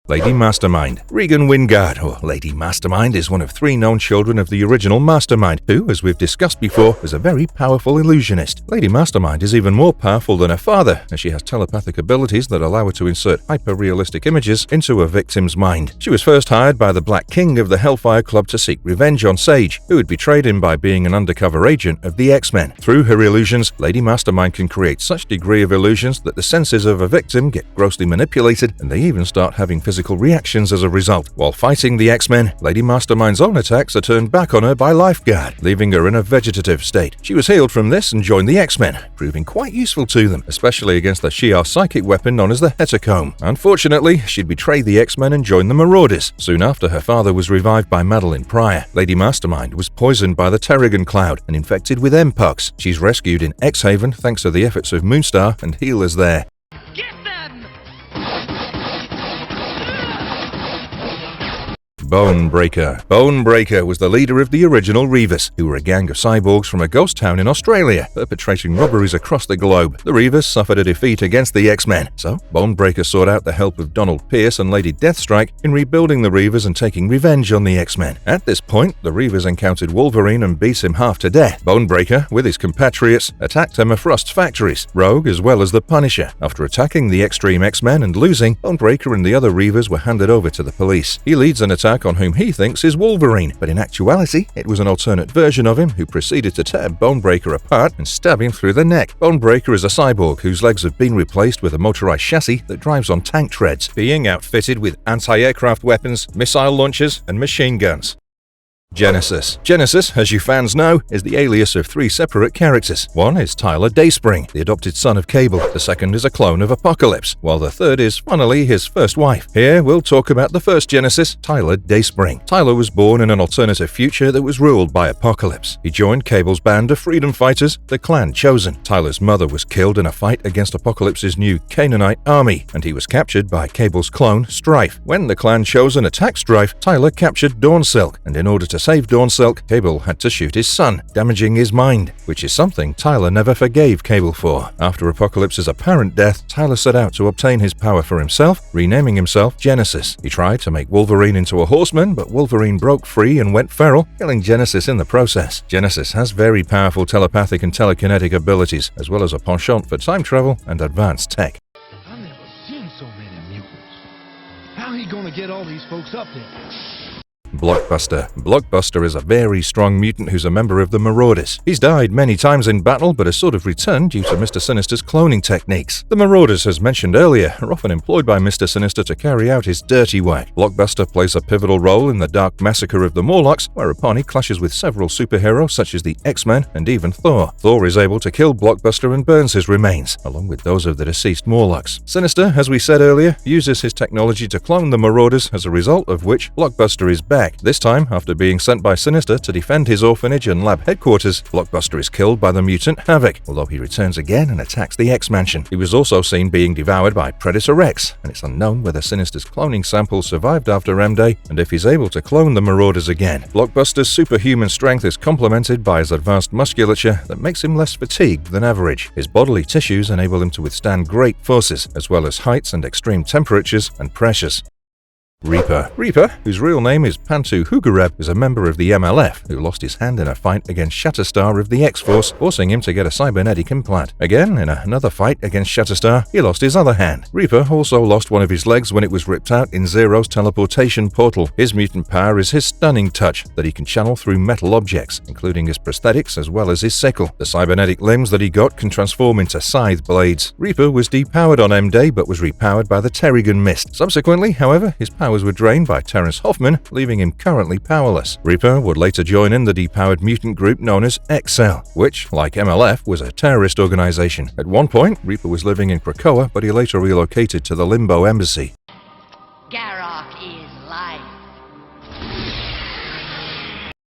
Lady Mastermind. Regan Wingard, or Lady Mastermind, is one of 3 known children of the original Mastermind, who, as we've discussed before, was a very powerful illusionist. Lady Mastermind is even more powerful than her father, as she has telepathic abilities that allow her to insert hyper-realistic images into a victim's mind. She was first hired by the Black King of the Hellfire Club to seek revenge on Sage, who had betrayed him by being an undercover agent of the X-Men. Through her illusions, Lady Mastermind can create such degree of illusions that the senses of a victim get grossly manipulated, and they even start having physical reactions as a result. While fighting the X-Men, Lady Mastermind's own attacks are turned back on her by Lifeguard, leaving her in a vegetative state. She was healed from this and joined the X-Men, proving quite useful to them, especially against the Shi'ar psychic weapon known as the Hetacomb. Unfortunately, she'd betrayed the X-Men and joined the Marauders. Soon after, her father was revived by Madeline Pryor. Lady Mastermind was poisoned by the Terrigan Cloud and infected with Mpox. She's rescued in X-Haven thanks to the efforts of Moonstar and healers there. Bone Breaker. Bone Breaker was the leader of the original Reavers, who were a gang of cyborgs from a ghost town in Australia, perpetrating robberies across the globe. The Reavers suffered a defeat against the X-Men, so Bone Breaker sought out the help of Donald Pierce and Lady Deathstrike in rebuilding the Reavers and taking revenge on the X-Men. At this point, the Reavers encountered Wolverine and beat him half to death. Bone Breaker, with his compatriots, attacked Emma Frost's factories, Rogue as well as the Punisher. After attacking the Extreme X-Men and losing, Bone Breaker and the other Reavers were handed over to the police. He leads an attack on whom he thinks is Wolverine, but in actuality, it was an alternate version of him who proceeded to tear Bonebreaker apart and stab him through the neck. Bonebreaker is a cyborg whose legs have been replaced with a motorized chassis that drives on tank treads, being outfitted with anti-aircraft weapons, missile launchers, and machine guns. Genesis. Genesis, as you fans know, is the alias of 3 separate characters. One is Tyler Dayspring, the adopted son of Cable. The second is a clone of Apocalypse, while the third is, funnily, his first wife. Here, we'll talk about the first Genesis, Tyler Dayspring. Tyler was born in an alternative future that was ruled by Apocalypse. He joined Cable's band of freedom fighters, the Clan Chosen. Tyler's mother was killed in a fight against Apocalypse's new Canaanite army, and he was captured by Cable's clone, Strife. When the Clan Chosen attacked Strife, Tyler captured Dawnsilk, and in order to save Dawnsilk, Cable had to shoot his son, damaging his mind, which is something Tyler never forgave Cable for. After Apocalypse's apparent death, Tyler set out to obtain his power for himself, renaming himself Genesis. He tried to make Wolverine into a horseman, but Wolverine broke free and went feral, killing Genesis in the process. Genesis has very powerful telepathic and telekinetic abilities, as well as a penchant for time travel and advanced tech. I've never seen so many mutants. How he gonna get all these folks up there? Blockbuster. Blockbuster is a very strong mutant who's a member of the Marauders. He's died many times in battle, but has sort of returned due to Mr. Sinister's cloning techniques. The Marauders, as mentioned earlier, are often employed by Mr. Sinister to carry out his dirty work. Blockbuster plays a pivotal role in the dark massacre of the Morlocks, whereupon he clashes with several superheroes such as the X-Men and even Thor. Thor is able to kill Blockbuster and burns his remains, along with those of the deceased Morlocks. Sinister, as we said earlier, uses his technology to clone the Marauders, as a result of which Blockbuster is back. This time, after being sent by Sinister to defend his orphanage and lab headquarters, Blockbuster is killed by the mutant Havoc, although he returns again and attacks the X-Mansion. He was also seen being devoured by Predator X, and it's unknown whether Sinister's cloning sample survived after M-Day and if he's able to clone the Marauders again. Blockbuster's superhuman strength is complemented by his advanced musculature that makes him less fatigued than average. His bodily tissues enable him to withstand great forces, as well as heights and extreme temperatures and pressures. Reaper. Reaper, whose real name is Pantu Hugareb, is a member of the MLF who lost his hand in a fight against Shatterstar of the X-Force, forcing him to get a cybernetic implant. Again, in another fight against Shatterstar, he lost his other hand. Reaper also lost one of his legs when it was ripped out in Zero's teleportation portal. His mutant power is his stunning touch that he can channel through metal objects, including his prosthetics as well as his sickle. The cybernetic limbs that he got can transform into scythe blades. Reaper was depowered on M-Day but was repowered by the Terrigan Mist. Subsequently, however, his powers were drained by Terrence Hoffman, leaving him currently powerless. Reaper would later join in the depowered mutant group known as XL, which, like MLF, was a terrorist organization. At one point, Reaper was living in Krakoa, but he later relocated to the Limbo Embassy. Garrock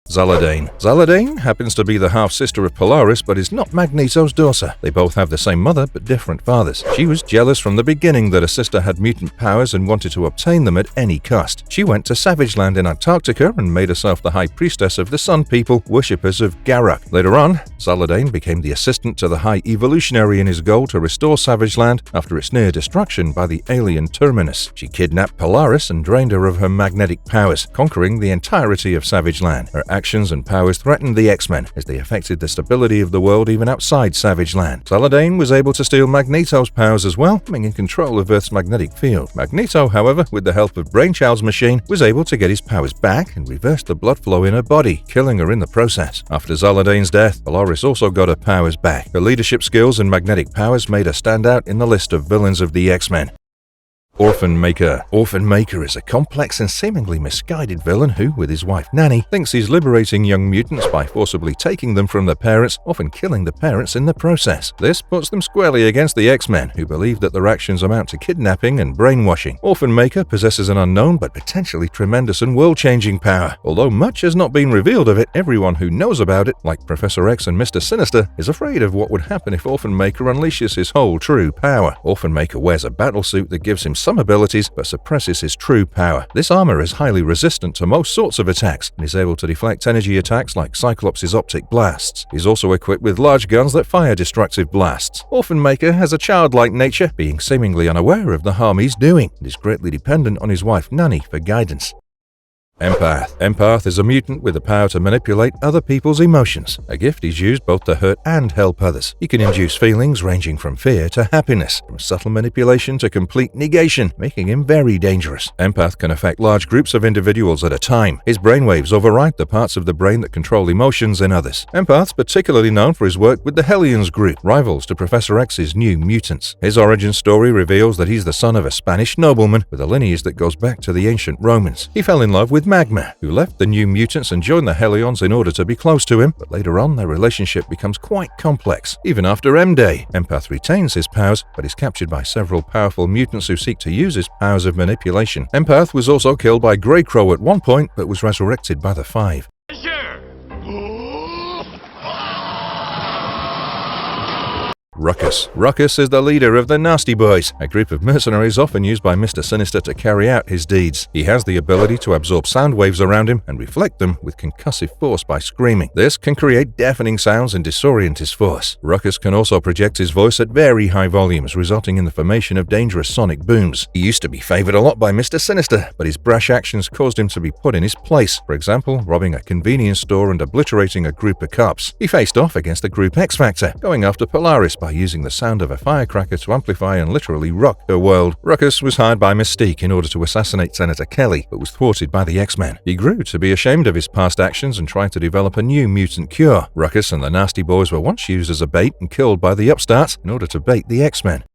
Zaladane. Zaladane happens to be the half-sister of Polaris, but is not Magneto's daughter. They both have the same mother, but different fathers. She was jealous from the beginning that her sister had mutant powers and wanted to obtain them at any cost. She went to Savage Land in Antarctica and made herself the High Priestess of the Sun People, worshippers of Garruk. Later on, Zaladane became the assistant to the High Evolutionary in his goal to restore Savage Land after its near destruction by the alien Terminus. She kidnapped Polaris and drained her of her magnetic powers, conquering the entirety of Savage Land. Her actions and powers threatened the X-Men as they affected the stability of the world even outside Savage Land. Zaladane was able to steal Magneto's powers as well, being in control of Earth's magnetic field. Magneto, however, with the help of Brainchild's machine, was able to get his powers back and reverse the blood flow in her body, killing her in the process. After Zaladane's death, Polaris also got her powers back. Her leadership skills and magnetic powers made her stand out in the list of villains of the X-Men. Orphan Maker. Orphan Maker is a complex and seemingly misguided villain who, with his wife Nanny, thinks he's liberating young mutants by forcibly taking them from their parents, often killing the parents in the process. This puts them squarely against the X-Men, who believe that their actions amount to kidnapping and brainwashing. Orphan Maker possesses an unknown but potentially tremendous and world-changing power. Although much has not been revealed of it, everyone who knows about it, like Professor X and Mr. Sinister, is afraid of what would happen if Orphan Maker unleashes his whole true power. Orphan Maker wears a battlesuit that gives him some abilities but suppresses his true power. This armor is highly resistant to most sorts of attacks and is able to deflect energy attacks like Cyclops' optic blasts. He's also equipped with large guns that fire destructive blasts. Orphan Maker has a childlike nature, being seemingly unaware of the harm he's doing, and is greatly dependent on his wife Nanny for guidance. Empath. Empath is a mutant with the power to manipulate other people's emotions, a gift he's used both to hurt and help others. He can induce feelings ranging from fear to happiness, from subtle manipulation to complete negation, making him very dangerous. Empath can affect large groups of individuals at a time. His brainwaves override the parts of the brain that control emotions in others. Empath's particularly known for his work with the Hellions group, rivals to Professor X's New Mutants. His origin story reveals that he's the son of a Spanish nobleman with a lineage that goes back to the ancient Romans. He fell in love with Magma, who left the New Mutants and joined the Hellions in order to be close to him, but later on their relationship becomes quite complex. Even after M-Day, Empath retains his powers, but is captured by several powerful mutants who seek to use his powers of manipulation. Empath was also killed by Greycrow at one point, but was resurrected by the Five. Ruckus. Ruckus is the leader of the Nasty Boys, a group of mercenaries often used by Mr. Sinister to carry out his deeds. He has the ability to absorb sound waves around him and reflect them with concussive force by screaming. This can create deafening sounds and disorient his force. Ruckus can also project his voice at very high volumes, resulting in the formation of dangerous sonic booms. He used to be favored a lot by Mr. Sinister, but his brash actions caused him to be put in his place. For example, robbing a convenience store and obliterating a group of cops. He faced off against the group X-Factor, going after Polaris by using the sound of a firecracker to amplify and literally rock her world. Ruckus was hired by Mystique in order to assassinate Senator Kelly, but was thwarted by the X-Men. He grew to be ashamed of his past actions and tried to develop a new mutant cure. Ruckus and the Nasty Boys were once used as a bait and killed by the upstarts in order to bait the X-Men.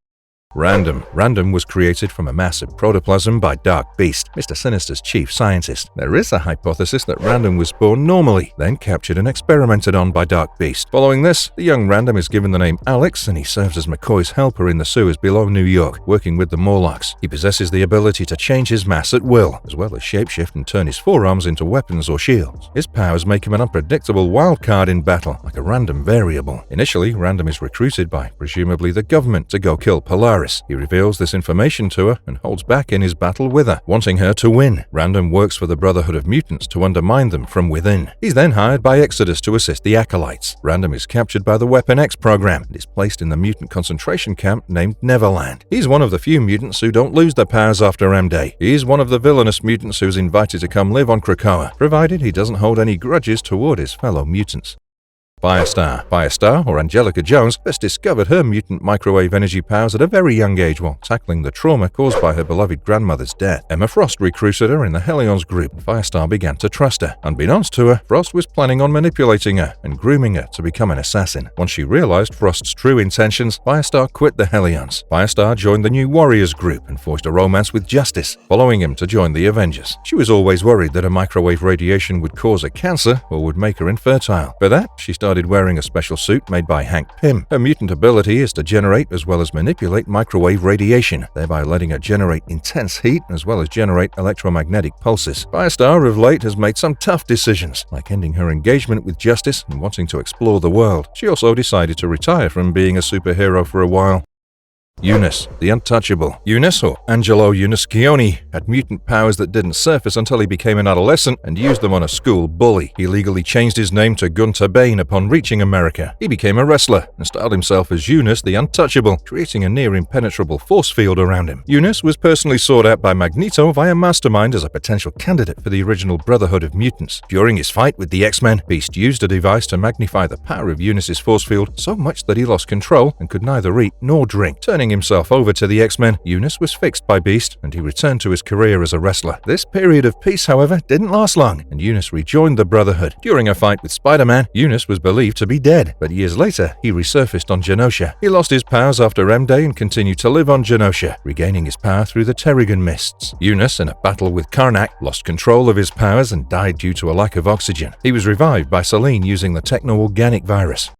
Random. Random was created from a mass of protoplasm by Dark Beast, Mr. Sinister's chief scientist. There is a hypothesis that Random was born normally, then captured and experimented on by Dark Beast. Following this, the young Random is given the name Alex, and he serves as McCoy's helper in the sewers below New York, working with the Morlocks. He possesses the ability to change his mass at will, as well as shapeshift and turn his forearms into weapons or shields. His powers make him an unpredictable wild card in battle, like a random variable. Initially, Random is recruited by, presumably, the government to go kill Polaris. He reveals this information to her and holds back in his battle with her, wanting her to win. Random works for the Brotherhood of Mutants to undermine them from within. He's then hired by Exodus to assist the Acolytes. Random is captured by the Weapon X program and is placed in the mutant concentration camp named Neverland. He's one of the few mutants who don't lose their powers after M-Day. He's one of the villainous mutants who's invited to come live on Krakoa, provided he doesn't hold any grudges toward his fellow mutants. Firestar. Firestar, or Angelica Jones, first discovered her mutant microwave energy powers at a very young age while tackling the trauma caused by her beloved grandmother's death. Emma Frost recruited her in the Hellions group, and Firestar began to trust her. Unbeknownst to her, Frost was planning on manipulating her and grooming her to become an assassin. Once she realized Frost's true intentions, Firestar quit the Hellions. Firestar joined the New Warriors group and forged a romance with Justice, following him to join the Avengers. She was always worried that a microwave radiation would cause a cancer or would make her infertile. For that, she started started wearing a special suit made by Hank Pym. Her mutant ability is to generate as well as manipulate microwave radiation, thereby letting her generate intense heat as well as generate electromagnetic pulses. Firestar of late has made some tough decisions, like ending her engagement with Justice and wanting to explore the world. She also decided to retire from being a superhero for a while. Eunice, the Untouchable. Eunice, or Angelo Uniscione, had mutant powers that didn't surface until he became an adolescent and used them on a school bully. He legally changed his name to Gunter Bane upon reaching America. He became a wrestler and styled himself as Eunice, the Untouchable, creating a near-impenetrable force field around him. Eunice was personally sought out by Magneto via Mastermind as a potential candidate for the original Brotherhood of Mutants. During his fight with the X-Men, Beast used a device to magnify the power of Eunice's force field so much that he lost control and could neither eat nor drink. Turning himself over to the X-Men, Eunice was fixed by Beast and he returned to his career as a wrestler. This period of peace, however, didn't last long and Eunice rejoined the Brotherhood. During a fight with Spider-Man, Eunice was believed to be dead, but years later he resurfaced on Genosha. He lost his powers after M-Day and continued to live on Genosha, regaining his power through the Terrigen Mists. Eunice, in a battle with Karnak, lost control of his powers and died due to a lack of oxygen. He was revived by Selene using the techno-organic virus.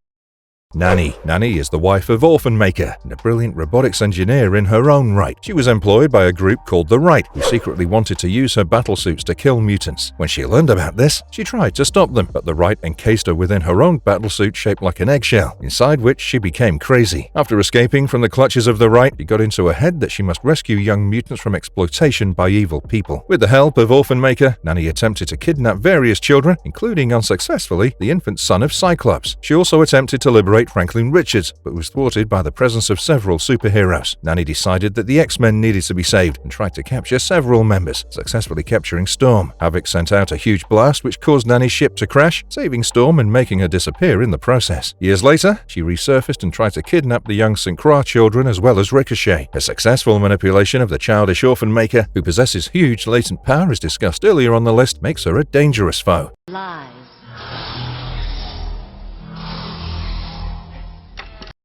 Nanny. Nanny is the wife of Orphan Maker and a brilliant robotics engineer in her own right. She was employed by a group called the Right, who secretly wanted to use her battlesuits to kill mutants. When she learned about this, she tried to stop them, but the Right encased her within her own battlesuit shaped like an eggshell, inside which she became crazy. After escaping from the clutches of the Right, it got into her head that she must rescue young mutants from exploitation by evil people. With the help of Orphan Maker, Nanny attempted to kidnap various children, including unsuccessfully the infant son of Cyclops. She also attempted to liberate Franklin Richards, but was thwarted by the presence of several superheroes. Nanny decided that the X-Men needed to be saved and tried to capture several members, successfully capturing Storm. Havoc sent out a huge blast which caused Nanny's ship to crash, saving Storm and making her disappear in the process. Years later, she resurfaced and tried to kidnap the young Synchra children as well as Ricochet. Her successful manipulation of the childish Orphan Maker, who possesses huge latent power as discussed earlier on the list, makes her a dangerous foe. Lies.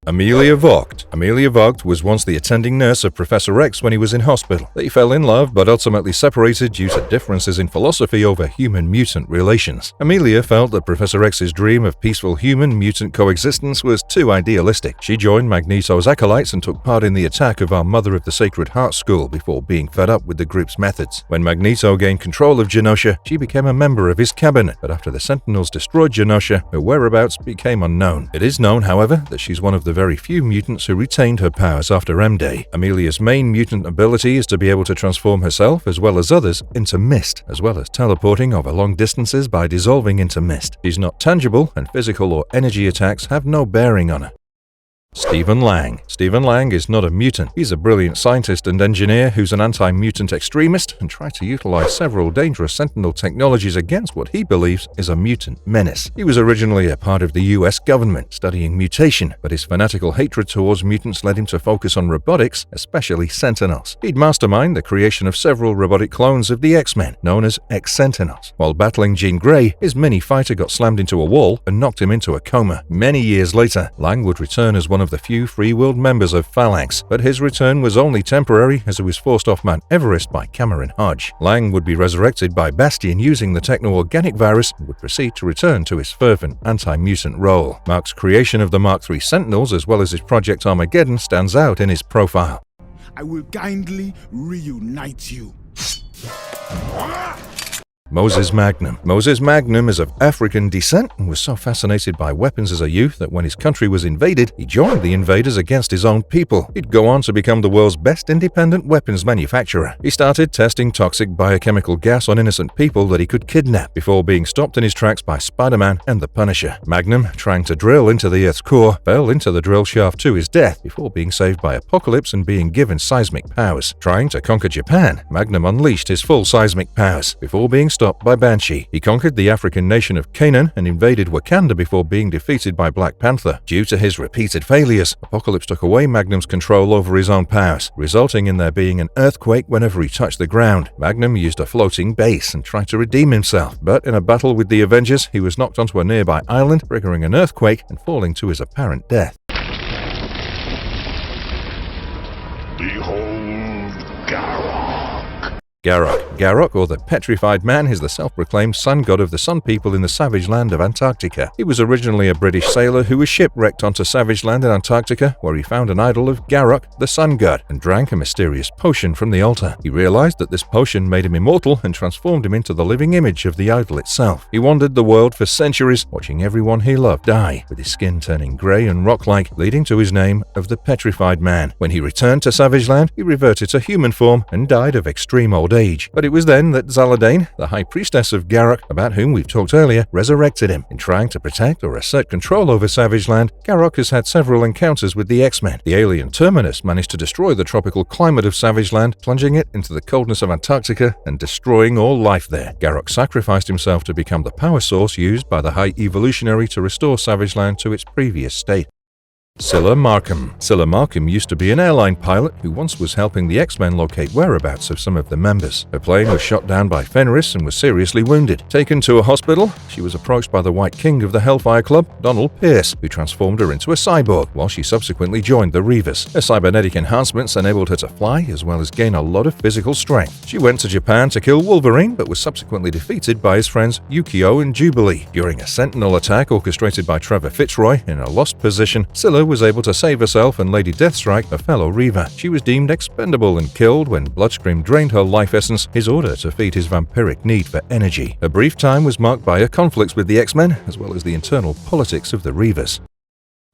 Amelia Vogt. Amelia Vogt was once the attending nurse of Professor X when he was in hospital. They fell in love but ultimately separated due to differences in philosophy over human-mutant relations. Amelia felt that Professor X's dream of peaceful human-mutant coexistence was too idealistic. She joined Magneto's acolytes and took part in the attack of our Mother of the Sacred Heart School before being fed up with the group's methods. When Magneto gained control of Genosha, she became a member of his cabinet, but after the Sentinels destroyed Genosha, her whereabouts became unknown. It is known, however, that she's one of the very few mutants who retained her powers after M-Day. Amelia's main mutant ability is to be able to transform herself, as well as others, into mist, as well as teleporting over long distances by dissolving into mist. She's not tangible, and physical or energy attacks have no bearing on her. Stephen Lang. Stephen Lang is not a mutant. He's a brilliant scientist and engineer who's an anti-mutant extremist and tried to utilize several dangerous Sentinel technologies against what he believes is a mutant menace. He was originally a part of the US government, studying mutation, but his fanatical hatred towards mutants led him to focus on robotics, especially Sentinels. He'd mastermind the creation of several robotic clones of the X-Men, known as X-Sentinels. While battling Jean Grey, his mini-fighter got slammed into a wall and knocked him into a coma. Many years later, Lang would return as one of the few free-willed members of Phalanx, but his return was only temporary as he was forced off Mount Everest by Cameron Hodge. Lang would be resurrected by Bastion using the techno-organic virus and would proceed to return to his fervent anti-mutant role. Mark's creation of the Mark III Sentinels as well as his Project Armageddon stands out in his profile. I will kindly reunite you. Moses Magnum. Moses Magnum is of African descent and was so fascinated by weapons as a youth that when his country was invaded, he joined the invaders against his own people. He'd go on to become the world's best independent weapons manufacturer. He started testing toxic biochemical gas on innocent people that he could kidnap before being stopped in his tracks by Spider-Man and the Punisher. Magnum, trying to drill into the Earth's core, fell into the drill shaft to his death before being saved by Apocalypse and being given seismic powers. Trying to conquer Japan, Magnum unleashed his full seismic powers before being stopped by Banshee. He conquered the African nation of Canaan and invaded Wakanda before being defeated by Black Panther. Due to his repeated failures, Apocalypse took away Magnum's control over his own powers, resulting in there being an earthquake whenever he touched the ground. Magnum used a floating base and tried to redeem himself, but in a battle with the Avengers, he was knocked onto a nearby island, triggering an earthquake and falling to his apparent death. Behold Garrock. Garrock. Garrock, or the Petrified Man, is the self-proclaimed sun god of the Sun People in the savage land of Antarctica. He was originally a British sailor who was shipwrecked onto savage land in Antarctica, where he found an idol of Garrock, the sun god, and drank a mysterious potion from the altar. He realized that this potion made him immortal and transformed him into the living image of the idol itself. He wandered the world for centuries, watching everyone he loved die, with his skin turning grey and rock-like, leading to his name of the Petrified Man. When he returned to savage land, he reverted to human form and died of extreme old age. But it was then that Zaladane, the high priestess of Garrock, about whom we've talked earlier, resurrected him. In trying to protect or assert control over savage land, Garrock has had several encounters with the X-Men. The alien Terminus managed to destroy the tropical climate of savage land, plunging it into the coldness of Antarctica and destroying all life there. Garrock sacrificed himself to become the power source used by the High Evolutionary to restore savage land to its previous state. Scylla Markham. Scylla Markham used to be an airline pilot who once was helping the X-Men locate whereabouts of some of the members. Her plane was shot down by Fenris and was seriously wounded. Taken to a hospital, she was approached by the White King of the Hellfire Club, Donald Pierce, who transformed her into a cyborg, while she subsequently joined the Reavers. Her cybernetic enhancements enabled her to fly, as well as gain a lot of physical strength. She went to Japan to kill Wolverine, but was subsequently defeated by his friends Yukio and Jubilee. During a Sentinel attack orchestrated by Trevor Fitzroy in a lost position, Scylla was able to save herself and Lady Deathstrike, a fellow Reaver. She was deemed expendable and killed when Bloodscream drained her life essence, his order to feed his vampiric need for energy. Her brief time was marked by her conflicts with the X-Men, as well as the internal politics of the Reavers.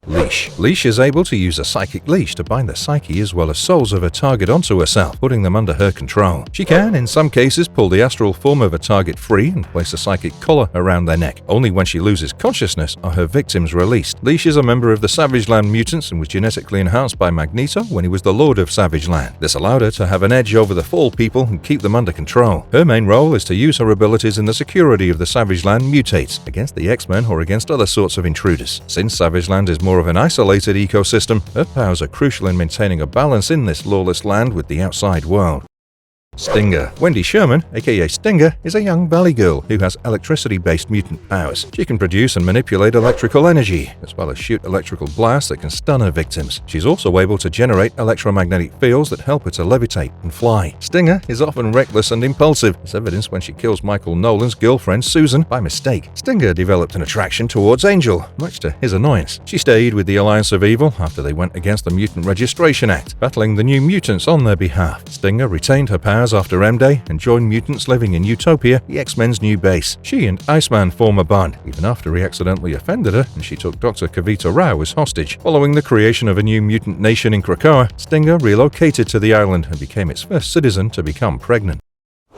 Leash. Leash is able to use a psychic leash to bind the psyche as well as souls of a target onto herself, putting them under her control. She can, in some cases, pull the astral form of a target free and place a psychic collar around their neck. Only when she loses consciousness are her victims released. Leash is a member of the Savage Land mutants and was genetically enhanced by Magneto when he was the Lord of Savage Land. This allowed her to have an edge over the Fall people and keep them under control. Her main role is to use her abilities in the security of the Savage Land mutates, against the X-Men or against other sorts of intruders. Since Savage Land is more of an isolated ecosystem, her powers are crucial in maintaining a balance in this lawless land with the outside world. Stinger. Wendy Sherman, aka Stinger, is a young valley girl who has electricity-based mutant powers. She can produce and manipulate electrical energy, as well as shoot electrical blasts that can stun her victims. She's also able to generate electromagnetic fields that help her to levitate and fly. Stinger is often reckless and impulsive, as evidenced when she kills Michael Nolan's girlfriend Susan by mistake. Stinger developed an attraction towards Angel, much to his annoyance. She stayed with the Alliance of Evil after they went against the Mutant Registration Act, battling the New Mutants on their behalf. Stinger retained her powers after M-Day and joined mutants living in Utopia, the X-Men's new base. She and Iceman form a bond, even after he accidentally offended her and she took Dr. Kavita Rao as hostage. Following the creation of a new mutant nation in Krakoa, Stinger relocated to the island and became its first citizen to become pregnant.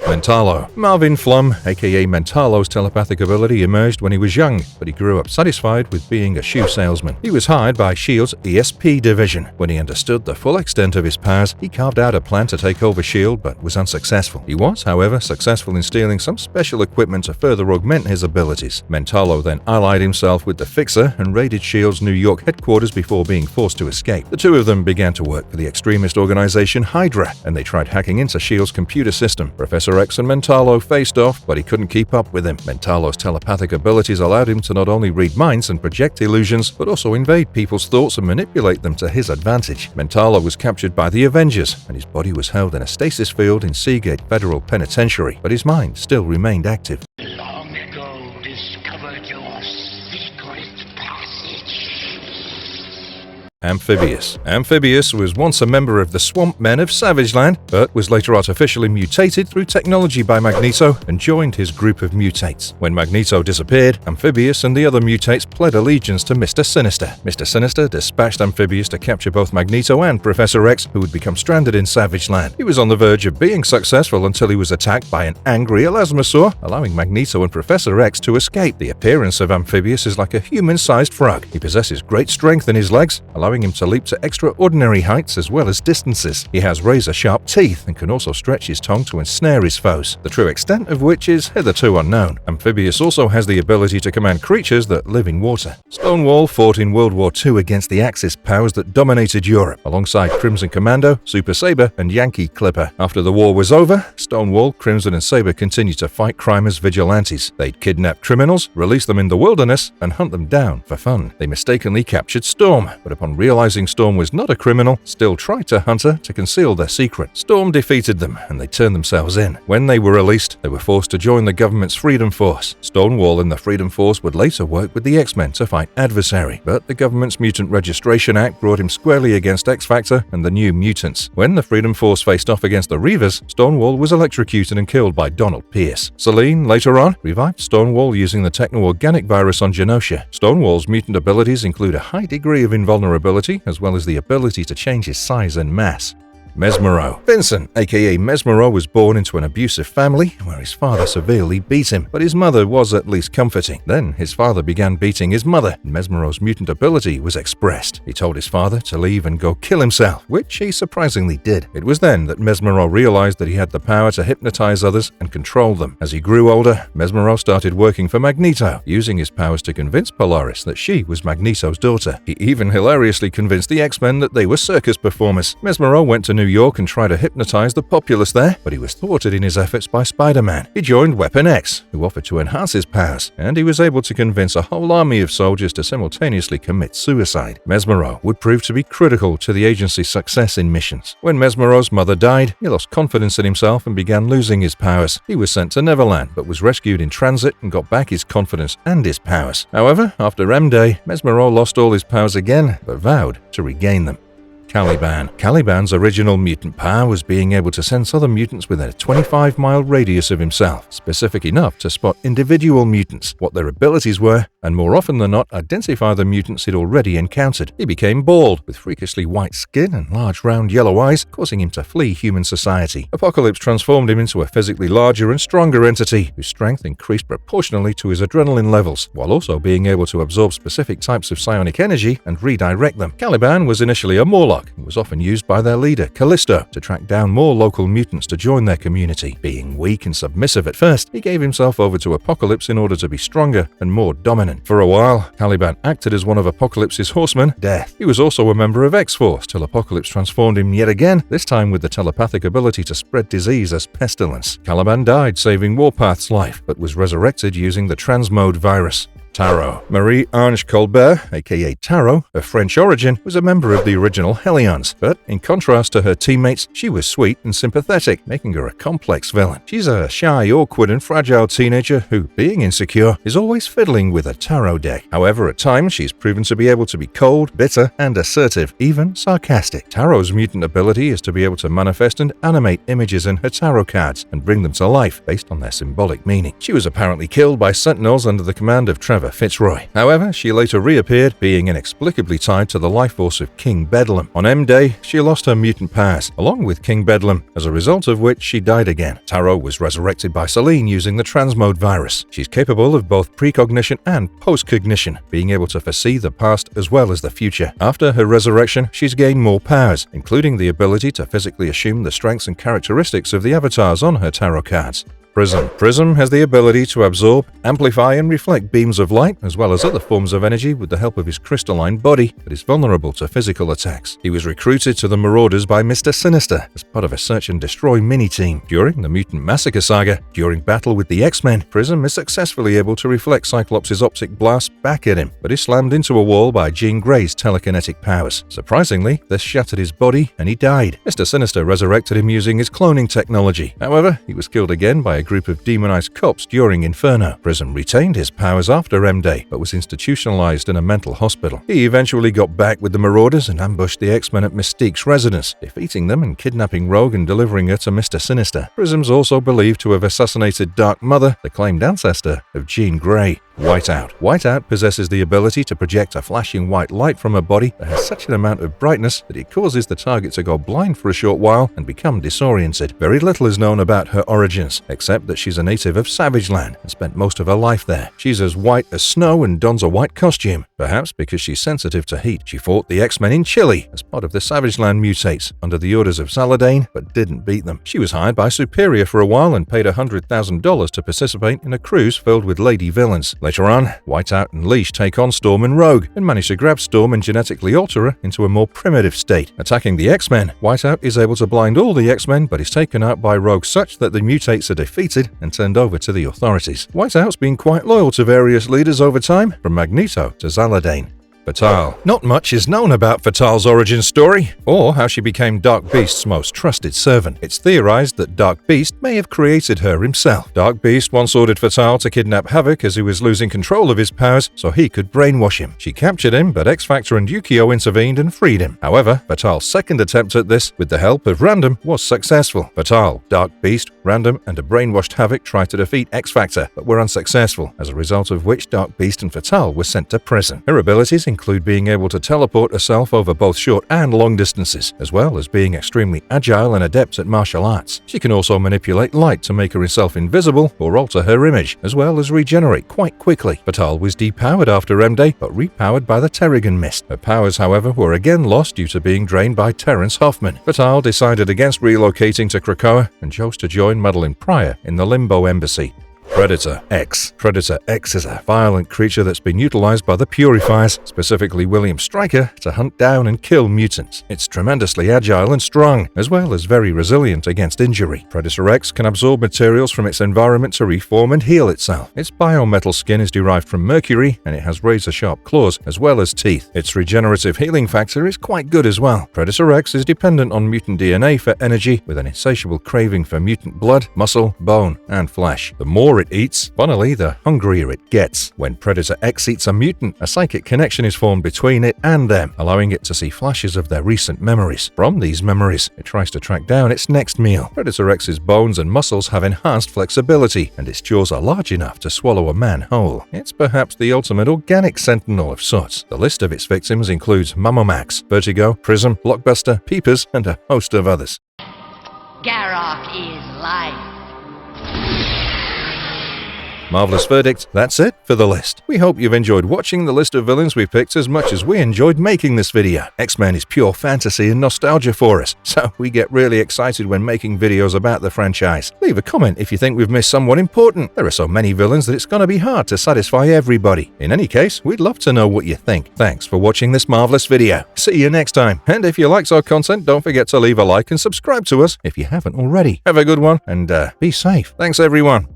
Mentalo. Marvin Flum, aka Mentalo's telepathic ability emerged when he was young, but he grew up satisfied with being a shoe salesman. He was hired by S.H.I.E.L.'s ESP division. When he understood the full extent of his powers, he carved out a plan to take over S.H.I.E.L.D. but was unsuccessful. He was, however, successful in stealing some special equipment to further augment his abilities. Mentalo then allied himself with the Fixer and raided S.H.I.E.L.'s New York headquarters before being forced to escape. The two of them began to work for the extremist organization Hydra, and they tried hacking into S.H.I.E.L.'s computer system. Professor X and Mentalo faced off, but he couldn't keep up with him. Mentalo's telepathic abilities allowed him to not only read minds and project illusions, but also invade people's thoughts and manipulate them to his advantage. Mentalo was captured by the Avengers, and his body was held in a stasis field in Seagate Federal Penitentiary, but his mind still remained active. Long ago discovered your secret passage. Amphibious. Amphibious was once a member of the Swamp Men of Savage Land, but was later artificially mutated through technology by Magneto and joined his group of mutates. When Magneto disappeared, Amphibious and the other mutates pled allegiance to Mr. Sinister. Mr. Sinister dispatched Amphibious to capture both Magneto and Professor X, who would become stranded in Savage Land. He was on the verge of being successful until he was attacked by an angry Elasmosaur, allowing Magneto and Professor X to escape. The appearance of Amphibious is like a human-sized frog. He possesses great strength in his legs, allowing him to leap to extraordinary heights as well as distances. He has razor-sharp teeth and can also stretch his tongue to ensnare his foes, the true extent of which is hitherto unknown. Amphibious also has the ability to command creatures that live in water. Stonewall fought in World War II against the Axis powers that dominated Europe, alongside Crimson Commando, Super Saber, and Yankee Clipper. After the war was over, Stonewall, Crimson, and Saber continued to fight crime as vigilantes. They'd kidnap criminals, release them in the wilderness, and hunt them down for fun. They mistakenly captured Storm, but upon realizing Storm was not a criminal, still tried to hunt her to conceal their secret. Storm defeated them, and they turned themselves in. When they were released, they were forced to join the government's Freedom Force. Stonewall and the Freedom Force would later work with the X-Men to fight Adversary, but the government's Mutant Registration Act brought him squarely against X-Factor and the New Mutants. When the Freedom Force faced off against the Reavers, Stonewall was electrocuted and killed by Donald Pierce. Selene, later on, revived Stonewall using the techno-organic virus on Genosha. Stonewall's mutant abilities include a high degree of invulnerability, as well as the ability to change his size and mass. Mesmero. Vincent, aka Mesmero, was born into an abusive family where his father severely beat him, but his mother was at least comforting. Then his father began beating his mother, and Mesmero's mutant ability was expressed. He told his father to leave and go kill himself, which he surprisingly did. It was then that Mesmero realized that he had the power to hypnotize others and control them. As he grew older, Mesmero started working for Magneto, using his powers to convince Polaris that she was Magneto's daughter. He even hilariously convinced the X-Men that they were circus performers. Mesmero went to New York and tried to hypnotize the populace there, but he was thwarted in his efforts by Spider-Man. He joined Weapon X, who offered to enhance his powers, and he was able to convince a whole army of soldiers to simultaneously commit suicide. Mesmero would prove to be critical to the agency's success in missions. When Mesmero's mother died, he lost confidence in himself and began losing his powers. He was sent to Neverland, but was rescued in transit and got back his confidence and his powers. However, after M-Day, Mesmero lost all his powers again, but vowed to regain them. Caliban. Caliban's original mutant power was being able to sense other mutants within a 25-mile radius of himself, specific enough to spot individual mutants, what their abilities were, and more often than not identify the mutants he'd already encountered. He became bald, with freakishly white skin and large round yellow eyes, causing him to flee human society. Apocalypse transformed him into a physically larger and stronger entity, whose strength increased proportionally to his adrenaline levels, while also being able to absorb specific types of psionic energy and redirect them. Caliban was initially a Morlock, and was often used by their leader, Callisto, to track down more local mutants to join their community. Being weak and submissive at first, he gave himself over to Apocalypse in order to be stronger and more dominant. For a while, Caliban acted as one of Apocalypse's horsemen, Death. He was also a member of X-Force, till Apocalypse transformed him yet again, this time with the telepathic ability to spread disease as Pestilence. Caliban died saving Warpath's life, but was resurrected using the transmode virus. Tarot. Marie-Ange Colbert, aka Tarot, of French origin, was a member of the original Hellions, but in contrast to her teammates, she was sweet and sympathetic, making her a complex villain. She's a shy, awkward, and fragile teenager who, being insecure, is always fiddling with a tarot deck. However, at times, she's proven to be able to be cold, bitter, and assertive, even sarcastic. Tarot's mutant ability is to be able to manifest and animate images in her tarot cards and bring them to life based on their symbolic meaning. She was apparently killed by Sentinels under the command of Trevor Fitzroy. However, she later reappeared, being inexplicably tied to the life force of King Bedlam. On M-Day, she lost her mutant powers, along with King Bedlam, as a result of which she died again. Tarot was resurrected by Selene using the transmode virus. She's capable of both precognition and postcognition, being able to foresee the past as well as the future. After her resurrection, she's gained more powers, including the ability to physically assume the strengths and characteristics of the avatars on her tarot cards. Prism. Prism has the ability to absorb, amplify, and reflect beams of light, as well as other forms of energy with the help of his crystalline body, but is vulnerable to physical attacks. He was recruited to the Marauders by Mr. Sinister as part of a search and destroy mini-team. During the Mutant Massacre Saga, during battle with the X-Men, Prism is successfully able to reflect Cyclops' optic blast back at him, but is slammed into a wall by Jean Grey's telekinetic powers. Surprisingly, this shattered his body, and he died. Mr. Sinister resurrected him using his cloning technology. However, he was killed again by a group of demonized cops during Inferno. Prism retained his powers after M-Day, but was institutionalized in a mental hospital. He eventually got back with the Marauders and ambushed the X-Men at Mystique's residence, defeating them and kidnapping Rogue and delivering her to Mr. Sinister. Prism's also believed to have assassinated Dark Mother, the claimed ancestor of Jean Grey. Whiteout. Whiteout possesses the ability to project a flashing white light from her body that has such an amount of brightness that it causes the target to go blind for a short while and become disoriented. Very little is known about her origins, except that she's a native of Savage Land and spent most of her life there. She's as white as snow and dons a white costume, perhaps because she's sensitive to heat. She fought the X-Men in Chile as part of the Savage Land mutates under the orders of Saladin, but didn't beat them. She was hired by Superior for a while and paid $100,000 to participate in a cruise filled with lady villains. Later on, Whiteout and Leash take on Storm and Rogue and manage to grab Storm and genetically alter her into a more primitive state. Attacking the X-Men, Whiteout is able to blind all the X-Men but is taken out by Rogue such that the mutates are defeated and turned over to the authorities. Whiteout's been quite loyal to various leaders over time, from Magneto to Saladin. Fatal. Not much is known about Fatal's origin story, or how she became Dark Beast's most trusted servant. It's theorized that Dark Beast may have created her himself. Dark Beast once ordered Fatal to kidnap Havoc as he was losing control of his powers so he could brainwash him. She captured him, but X-Factor and Yukio intervened and freed him. However, Fatal's second attempt at this, with the help of Random, was successful. Fatal, Dark Beast, Random, and a brainwashed Havoc tried to defeat X-Factor, but were unsuccessful, as a result of which Dark Beast and Fatal were sent to prison. Her abilities include being able to teleport herself over both short and long distances, as well as being extremely agile and adept at martial arts. She can also manipulate light to make herself invisible or alter her image, as well as regenerate quite quickly. Fatal was depowered after M-Day, but repowered by the Terrigen Mist. Her powers, however, were again lost due to being drained by Terrence Hoffman. Fatal decided against relocating to Krakoa and chose to join Madeline Pryor in the Limbo Embassy. Predator X. Predator X is a violent creature that's been utilized by the Purifiers, specifically William Stryker, to hunt down and kill mutants. It's tremendously agile and strong, as well as very resilient against injury. Predator X can absorb materials from its environment to reform and heal itself. Its biometal skin is derived from mercury, and it has razor-sharp claws as well as teeth. Its regenerative healing factor is quite good as well. Predator X is dependent on mutant DNA for energy, with an insatiable craving for mutant blood, muscle, bone, and flesh. The more it eats, funnily, the hungrier it gets. When Predator X eats a mutant, a psychic connection is formed between it and them, allowing it to see flashes of their recent memories. From these memories, it tries to track down its next meal. Predator X's bones and muscles have enhanced flexibility, and its jaws are large enough to swallow a man whole. It's perhaps the ultimate organic sentinel of sorts. The list of its victims includes Mamomax, Vertigo, Prism, Blockbuster, Peepers, and a host of others. Garrock is life. Marvelous verdict, that's it for the list. We hope you've enjoyed watching the list of villains we picked as much as we enjoyed making this video. X-Men is pure fantasy and nostalgia for us, so we get really excited when making videos about the franchise. Leave a comment if you think we've missed someone important. There are so many villains that it's gonna be hard to satisfy everybody. In any case, we'd love to know what you think. Thanks for watching this marvelous video. See you next time. And if you liked our content, don't forget to leave a like and subscribe to us if you haven't already. Have a good one and be safe. Thanks everyone.